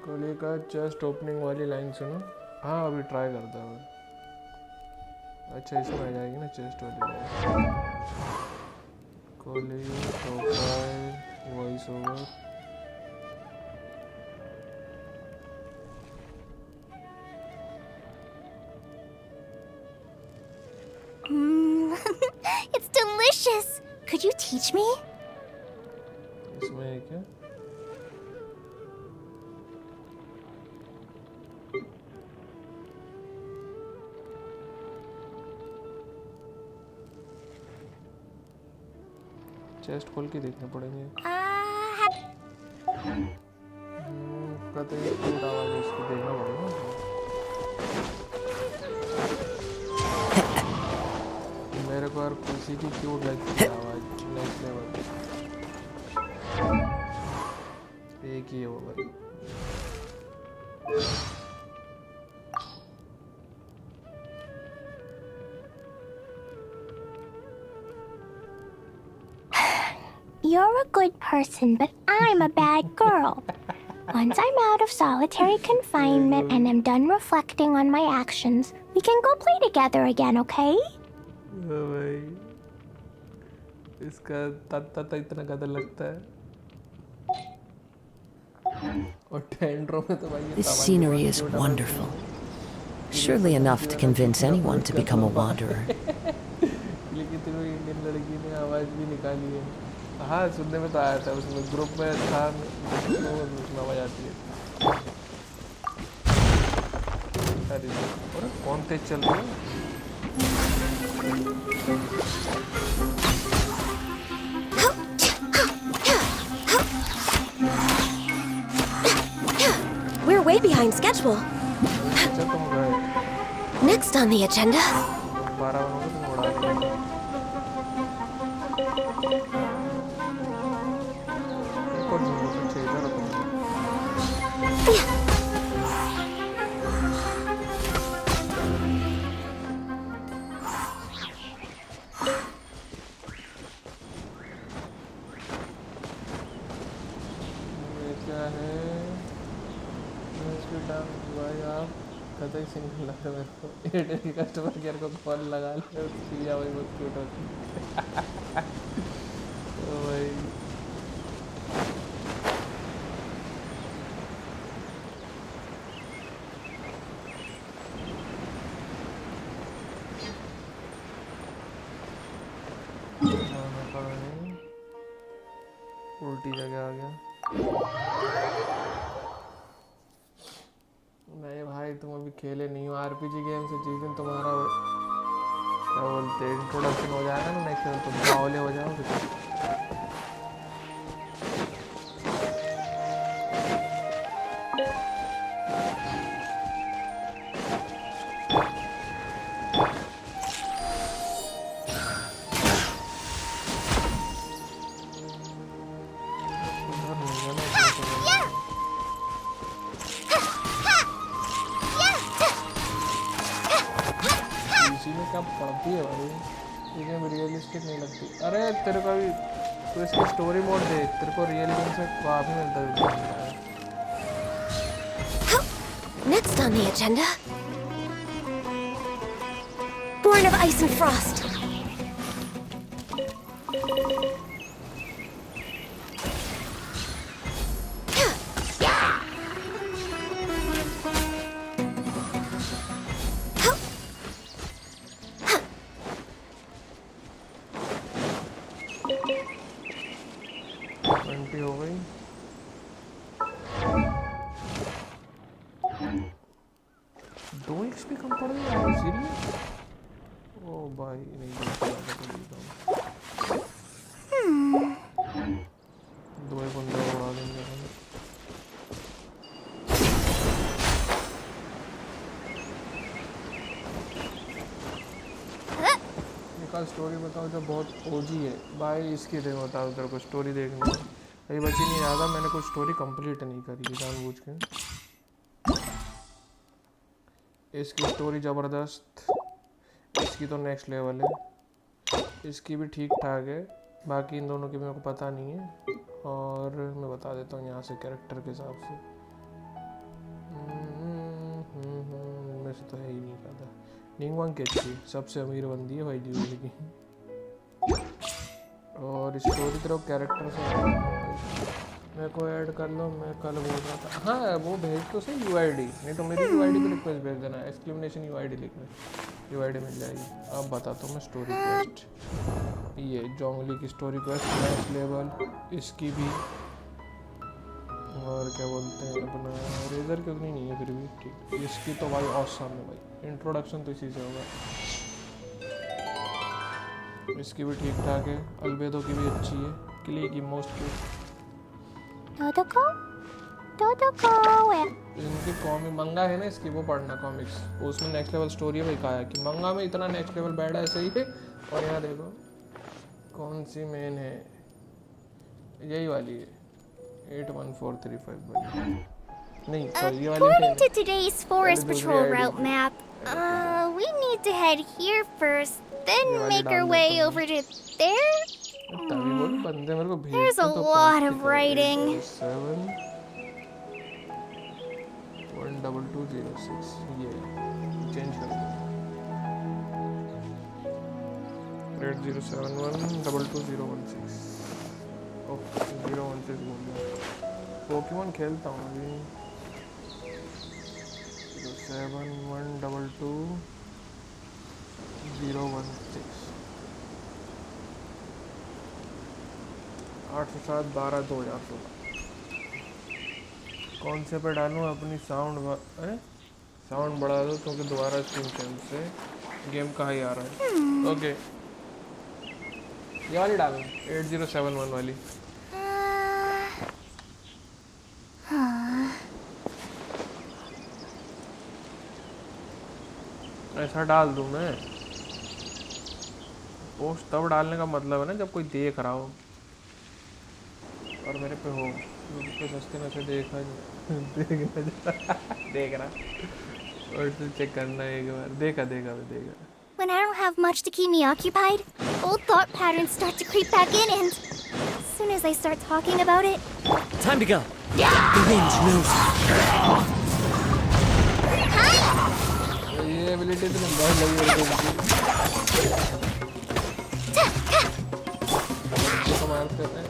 कोई कोहली का चेस्ट ओपनिंग वाली लाइन सुनो। हाँ अभी ट्राई करता हूँ। अच्छा इसमें आ जाएगी ना चेस्ट वाली line. Kohli profile voice over. It's delicious. Could you teach me? इसमें है क्या? चेस्ट खोल के देखने पड़ेंगे। कतई क्यूट आवाज है इसको देखना पड़ेगा। मेरे को और किसी की क्यूट लगती है आवाज नेक्स्ट लेवल। एक ही है वो भाई। You're a good person, but I'm a bad girl. Once I'm out of solitary confinement and am done reflecting on my actions, we can go play together again, okay? भाई इसका तत इतना गंदा लगता है। और टेंड्रो में तो भाई This scenery is wonderful. Surely enough to convince anyone to become a wanderer. लेकिन तेरे इंडियन लड़की ने आवाज भी निकाली है। हाँ सुनने में तो आया था उसमें ग्रुप में था तो उसमें आवाज आती है। अरे कौन तेज चल रहा है? We're way behind schedule. Next on the agenda. कतई सिंगल लग रहा है मेरे को। एयरटेल की कस्टमर केयर को कॉल लगा ले उसकी आवाज़ बहुत क्यूट होती है। तो भाई उल्टी जगह आ गया। नहीं भाई तुम अभी खेले नहीं हो आरपीजी गेम से। जिस दिन तुम्हारा क्या बोलते हैं इंट्रोडक्शन हो जाएगा ना नेक्स्ट दिन तुम बावले हो जाओगे। पड़ती है भाई ये गेम रियलिस्टिक नहीं लगती। अरे तेरे को भी तो इसकी स्टोरी मोड देख तेरे को रियल गेम से काफी मिलता है। Next on the agenda. Born of Ice and Frost. Story बताओ जो बहुत ओजी है भाई इसकी दे बताओ तेरे को स्टोरी देखनी है। अभी बची नहीं ज़्यादा मैंने कुछ स्टोरी कंप्लीट नहीं करी है जानबूझ के। इसकी स्टोरी ज़बरदस्त। इसकी तो नेक्स्ट लेवल है। इसकी भी ठीक ठाक है। बाकी इन दोनों की मेरे को पता नहीं है और मैं बता देता हूँ यहाँ से कैरेक्टर के हिसाब से। निंगवांग केची सबसे अमीर बंदी है भाई जीवन की। और स्टोरी तरफ कैरेक्टर से मेरे को ऐड कर लो, मैं कल बोल रहा था। हाँ वो भेज तो सही यूआईडी, नहीं तो मेरी यूआईडी पे रिक्वेस्ट भेज देना, एक्सक्लेमेशन यूआईडी लिखना, यूआईडी मिल जाएगी। अब बताता हूँ मैं स्टोरी क्वेस्ट। ये जोंगली की स्टोरी क्वेस्ट नेक्स्ट लेवल, इसकी भी, और क्या बोलते हैं अपना रेजर की उतनी नहीं है फिर भी ठीक। इसकी तो भाई ऑसम है भाई, इंट्रोडक्शन तो इसी से होगा। इसकी भी ठीक ठाक है, अल्बेदो की भी अच्छी है, क्ले की मोस्ट Dodoko? Dodoko? इनकी कॉमिक मंगा है ना इसकी, वो पढ़ना कॉमिक्स, उसमें नेक्स्ट लेवल स्टोरी है भाई। कहा है कि मंगा में इतना नेक्स्ट लेवल बैड है ऐसे ही है। और यहाँ देखो कौन सी मेन है, यही वाली है 81435 वाली नहीं, सॉरी ये वाली According to today's Forest Patrol route map, we need to head here first, then make our way over to there? बंदे मेरे को भेज। There's a lot of writing. 71206 ये चेंज कर दो। 8071222016 ओह 016 बोल रहा। पोकेमॉन खेलता हूँ अभी। 071222016 8/7/12/2016। कौन से पे डालूँ अपनी साउंड साउंड बढ़ा दो क्योंकि दोबारा स्ट्रीम चैनल से गेम का ही आ रहा है। ओके ये वाली डालूँ 8071 वाली। ऐसा डाल दूँ मैं, पोस्ट तब डालने का मतलब है ना जब कोई देख रहा हो और मेरे पे हो, तो सस्ते में से देखा देख रहा और फिर चेक करना एक बार। देखा। When I don't have much to keep me occupied, old thought patterns start to creep back in, and as soon as I start talking about it... Time to go. The wind knows. ये ability तो बहुत लगी मेरे को। मारते हैं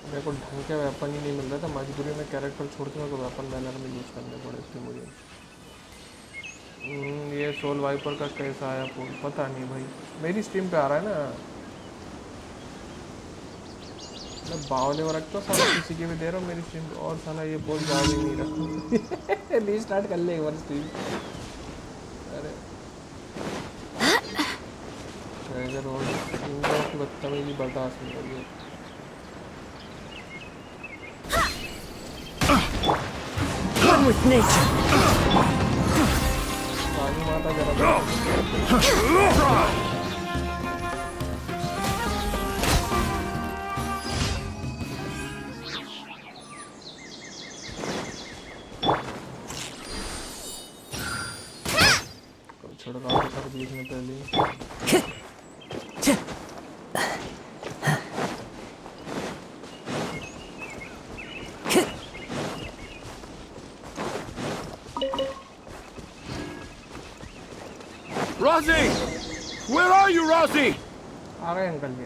मेरे को ढंग के वेपन ही नहीं मिल रहा था, मजबूरी में कैरेक्टर छोड़ के मेरे को वेपन बैनर में यूज़ करने पड़े इसलिए मुझे। ये सोल वाइपर का कैसा आया फोन पता नहीं भाई, मेरी स्ट्रीम पे आ रहा है ना। मैं बावले में रखता साला किसी के भी दे रहा हूँ मेरी स्ट्रीम, और साला ये बोल जा भी नहीं रहा। रीस्टार्ट कर ले एक बार स्ट्रीम। अरे रोड की बदतमीजी बर्दाश्त नहीं करिए। One with nature. काली माता जरा छिड़काव कर बीच में पहले। Rosie! Where are you, Rosie? आ गए uncle ji.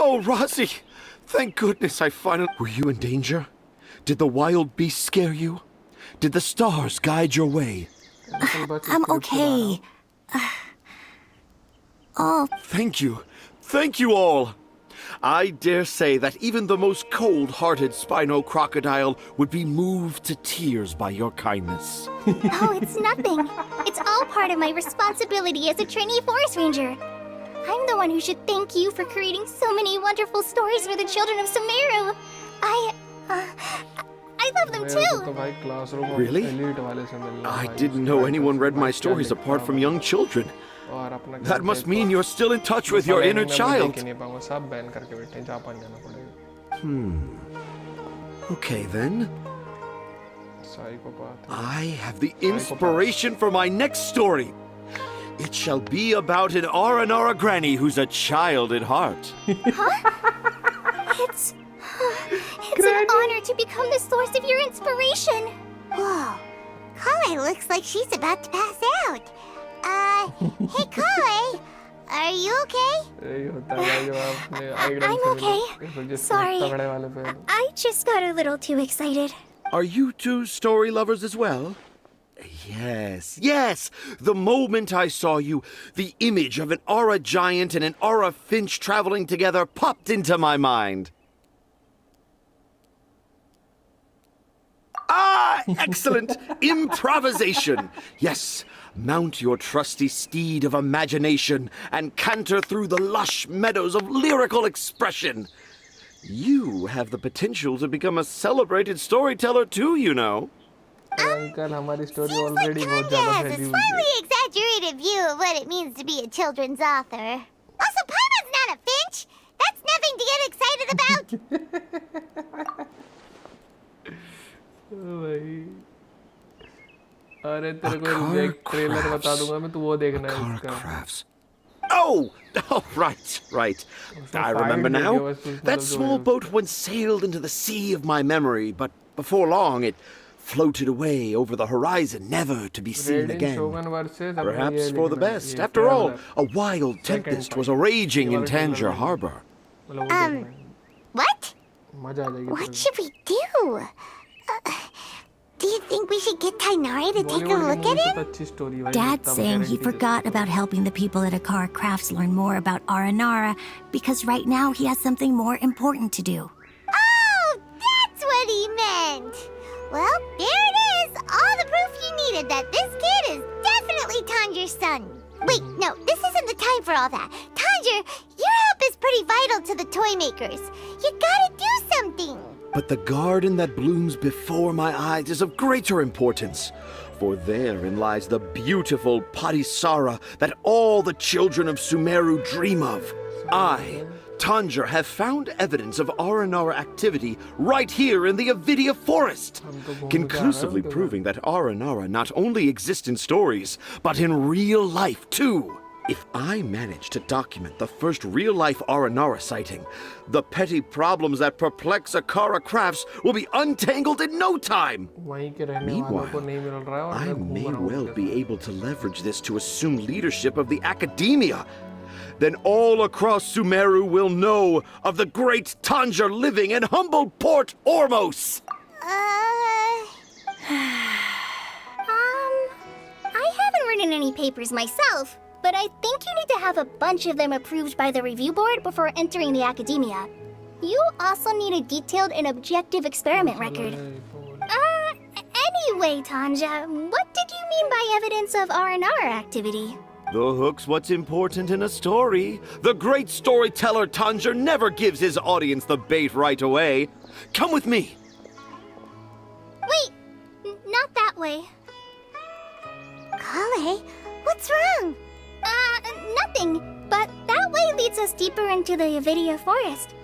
Oh, Rosie! Thank goodness I finally... Were you in danger? Did the wild beast scare you? Did the stars guide your way? I'm okay. Oh. Thank you. Thank you all. I dare say that even the most cold-hearted Spino crocodile would be moved to tears by your kindness. Oh, it's nothing. It's all part of my responsibility as a trainee forest ranger. I'm the one who should thank you for creating so many wonderful stories for the children of Sumeru. I love them too. Really? I didn't know anyone read my stories apart from young children. That must mean you're still in touch with your inner child. Okay then. Psychopath. I have the inspiration for my next story. It shall be about an Aranara granny who's a child at heart. It's an honor to become the source of your inspiration. Whoa. Kale looks like she's about to pass out. Hey Kale, are you okay? I'm okay. Sorry. I just got a little too excited. Are you two story lovers as well? Yes. The moment I saw you, the image of an aura giant and an aura finch traveling together popped into my mind. Ah, excellent! Improvisation! Yes, mount your trusty steed of imagination and canter through the lush meadows of lyrical expression. You have the potential to become a celebrated storyteller too, you know. Uncle, हमारी story already बहुत Tanja ज़्यादा has a फैली हुई है. slightly exaggerated view of what it means to be a children's author. Also, Paimon's not a finch. That's nothing to get excited about. भाई अरे तेरे को एक ट्रेलर बता दूंगा मैं तू वो देखना है इसका. Oh, right. I remember now. That small boat once sailed into the sea of my memory, but before long it floated away over the horizon, never to be seen again. Perhaps for the best. After all, a wild tempest was raging in Tangier Harbor. What? What should we do? Do you think we should get Tainari to take a look at him? Dad's saying he forgot about helping the people at Akara Crafts learn more about Aranara because right now he has something more important to do. Oh, that's what he meant. Well, there it is. All the proof you needed that this kid is definitely Tanger's son. Wait, no, this isn't the time for all that. Tanger, your help is pretty vital to the toy makers. You gotta do something. But the garden that blooms before my eyes is of greater importance, for therein lies the beautiful Padisara that all the children of Sumeru dream of. I, Tanger, have found evidence of Aranara activity right here in the Avidia forest, conclusively proving that Aranara not only exists in stories, but in real life too. If I manage to document the first real-life Aranara sighting, the petty problems that perplex Akara Crafts will be untangled in no time. Meanwhile, I may well be able to leverage this to assume leadership of the academia. Then all across Sumeru will know of the great Tanger living in humble Port Ormos. I haven't written any papers myself. But I think you need to have a bunch of them approved by the review board before entering the academia. You also need a detailed and objective experiment record. Anyway, Tanja, what did you mean by evidence of Aranara activity? The hook's what's important in a story. The great storyteller Tanger never gives his audience the bait right away. Come with me. Wait, not that way. Kale, what's wrong? Nothing. But that way leads us deeper into the Avidia forest.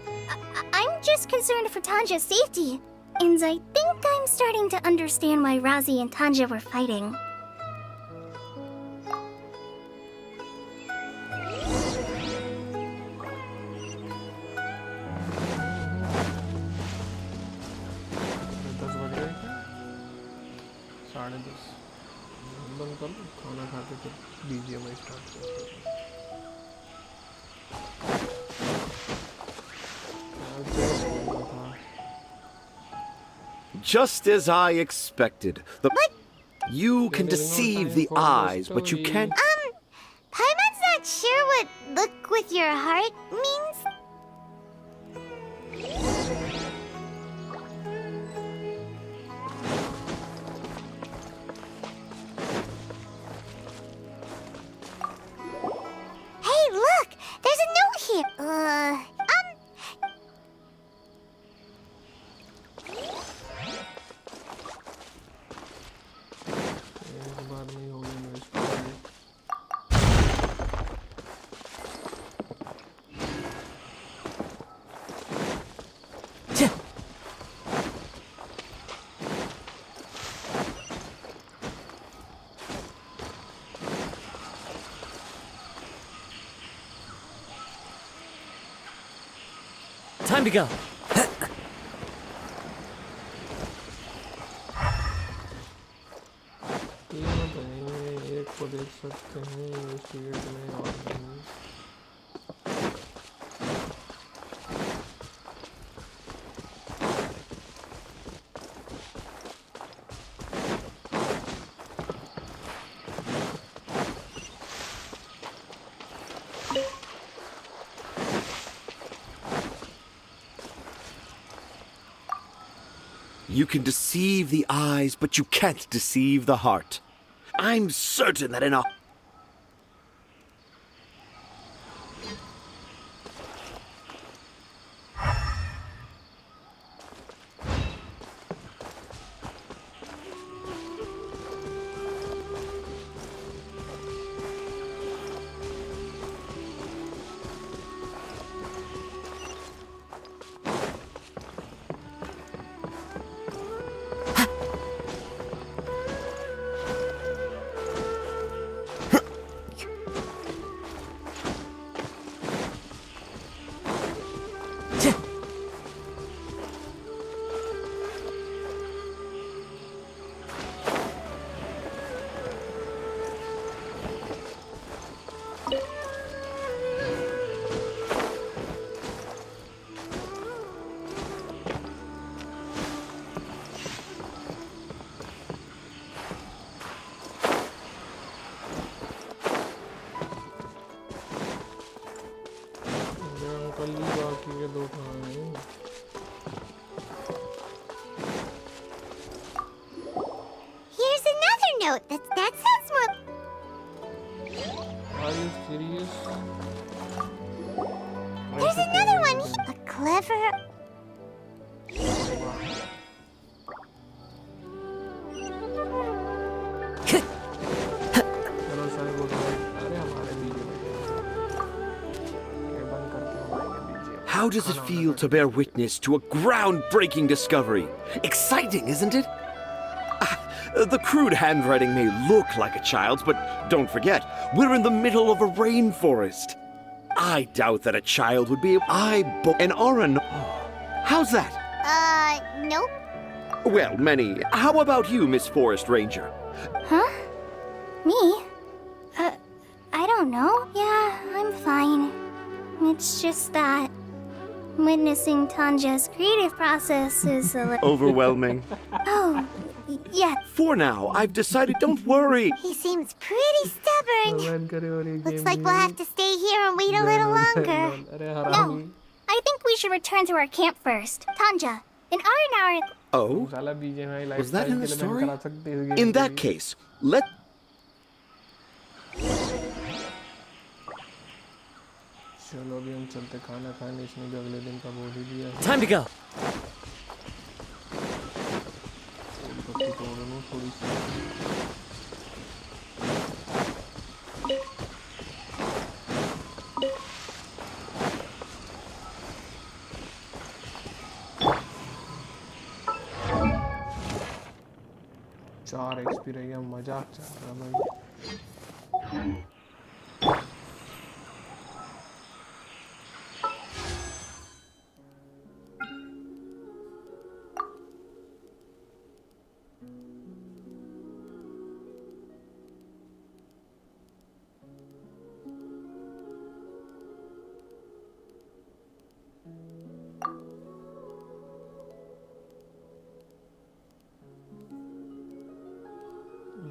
I'm just concerned for Tanja's safety. And I think I'm starting to understand why Razi and Tanja were fighting. खाना खाते फिर BGMI start करते Just as I expected. You can deceive the eyes, but you can't. Paimon's not sure what look with your heart means. Hey, look! There's a note here. Time to go. एक को देख सकते हैं investigate में और नहीं। You can deceive the eyes, but you can't deceive the heart. I'm certain that in a... Here's another note. That sounds more. Are you serious? There's another one. A clever. How does it feel to bear witness to a groundbreaking discovery? Exciting, isn't it? The crude handwriting may look like a child's, but don't forget, we're in the middle of a rainforest. I doubt that a child would be an Aran. How's that? Nope. Well, Many, how about you, Miss Forest Ranger? Huh? Me? I don't know. Yeah, I'm fine. It's just that witnessing Tanja's creative process is a little... Overwhelming. Oh, yeah. For now, I've decided don't worry. He seems pretty stubborn. Looks like we'll have to stay here and wait a little longer. No, I think we should return to our camp first. Tanja, in our... Oh? Was that in the story? In that case, let... चलो अभी हम चलते खाना खाने, इसने भी अगले दिन का बोल ही दिया है। Time to go. पत्ती तोड़ लूं थोड़ी सी। चार एक्सपी रही है, मजाक चल रहा है भाई।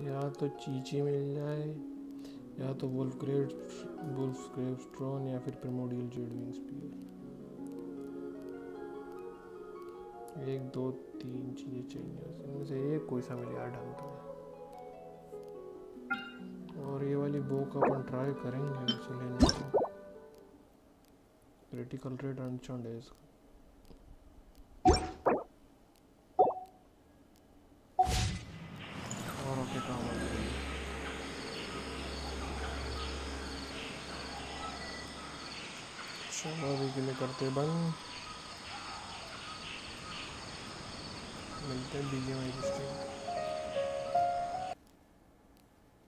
या तो चीची मिल जाए, या तो वुल्फ ग्रेव स्ट्रोन, या फिर प्रिमोडियल जेडविंग स्पीयर। 1 2 3 चीजें चाहिए, इनमें से एक कोई सा मिल यार ढंग का। और ये वाली बो का अपन ट्राई करेंगे उसे लेने का। क्रिटिकल रेट अनचॉन्ड है इसका। चलो अभी के लिए करते बंद, मिलते हैं बीजीएमआई की स्ट्रीम।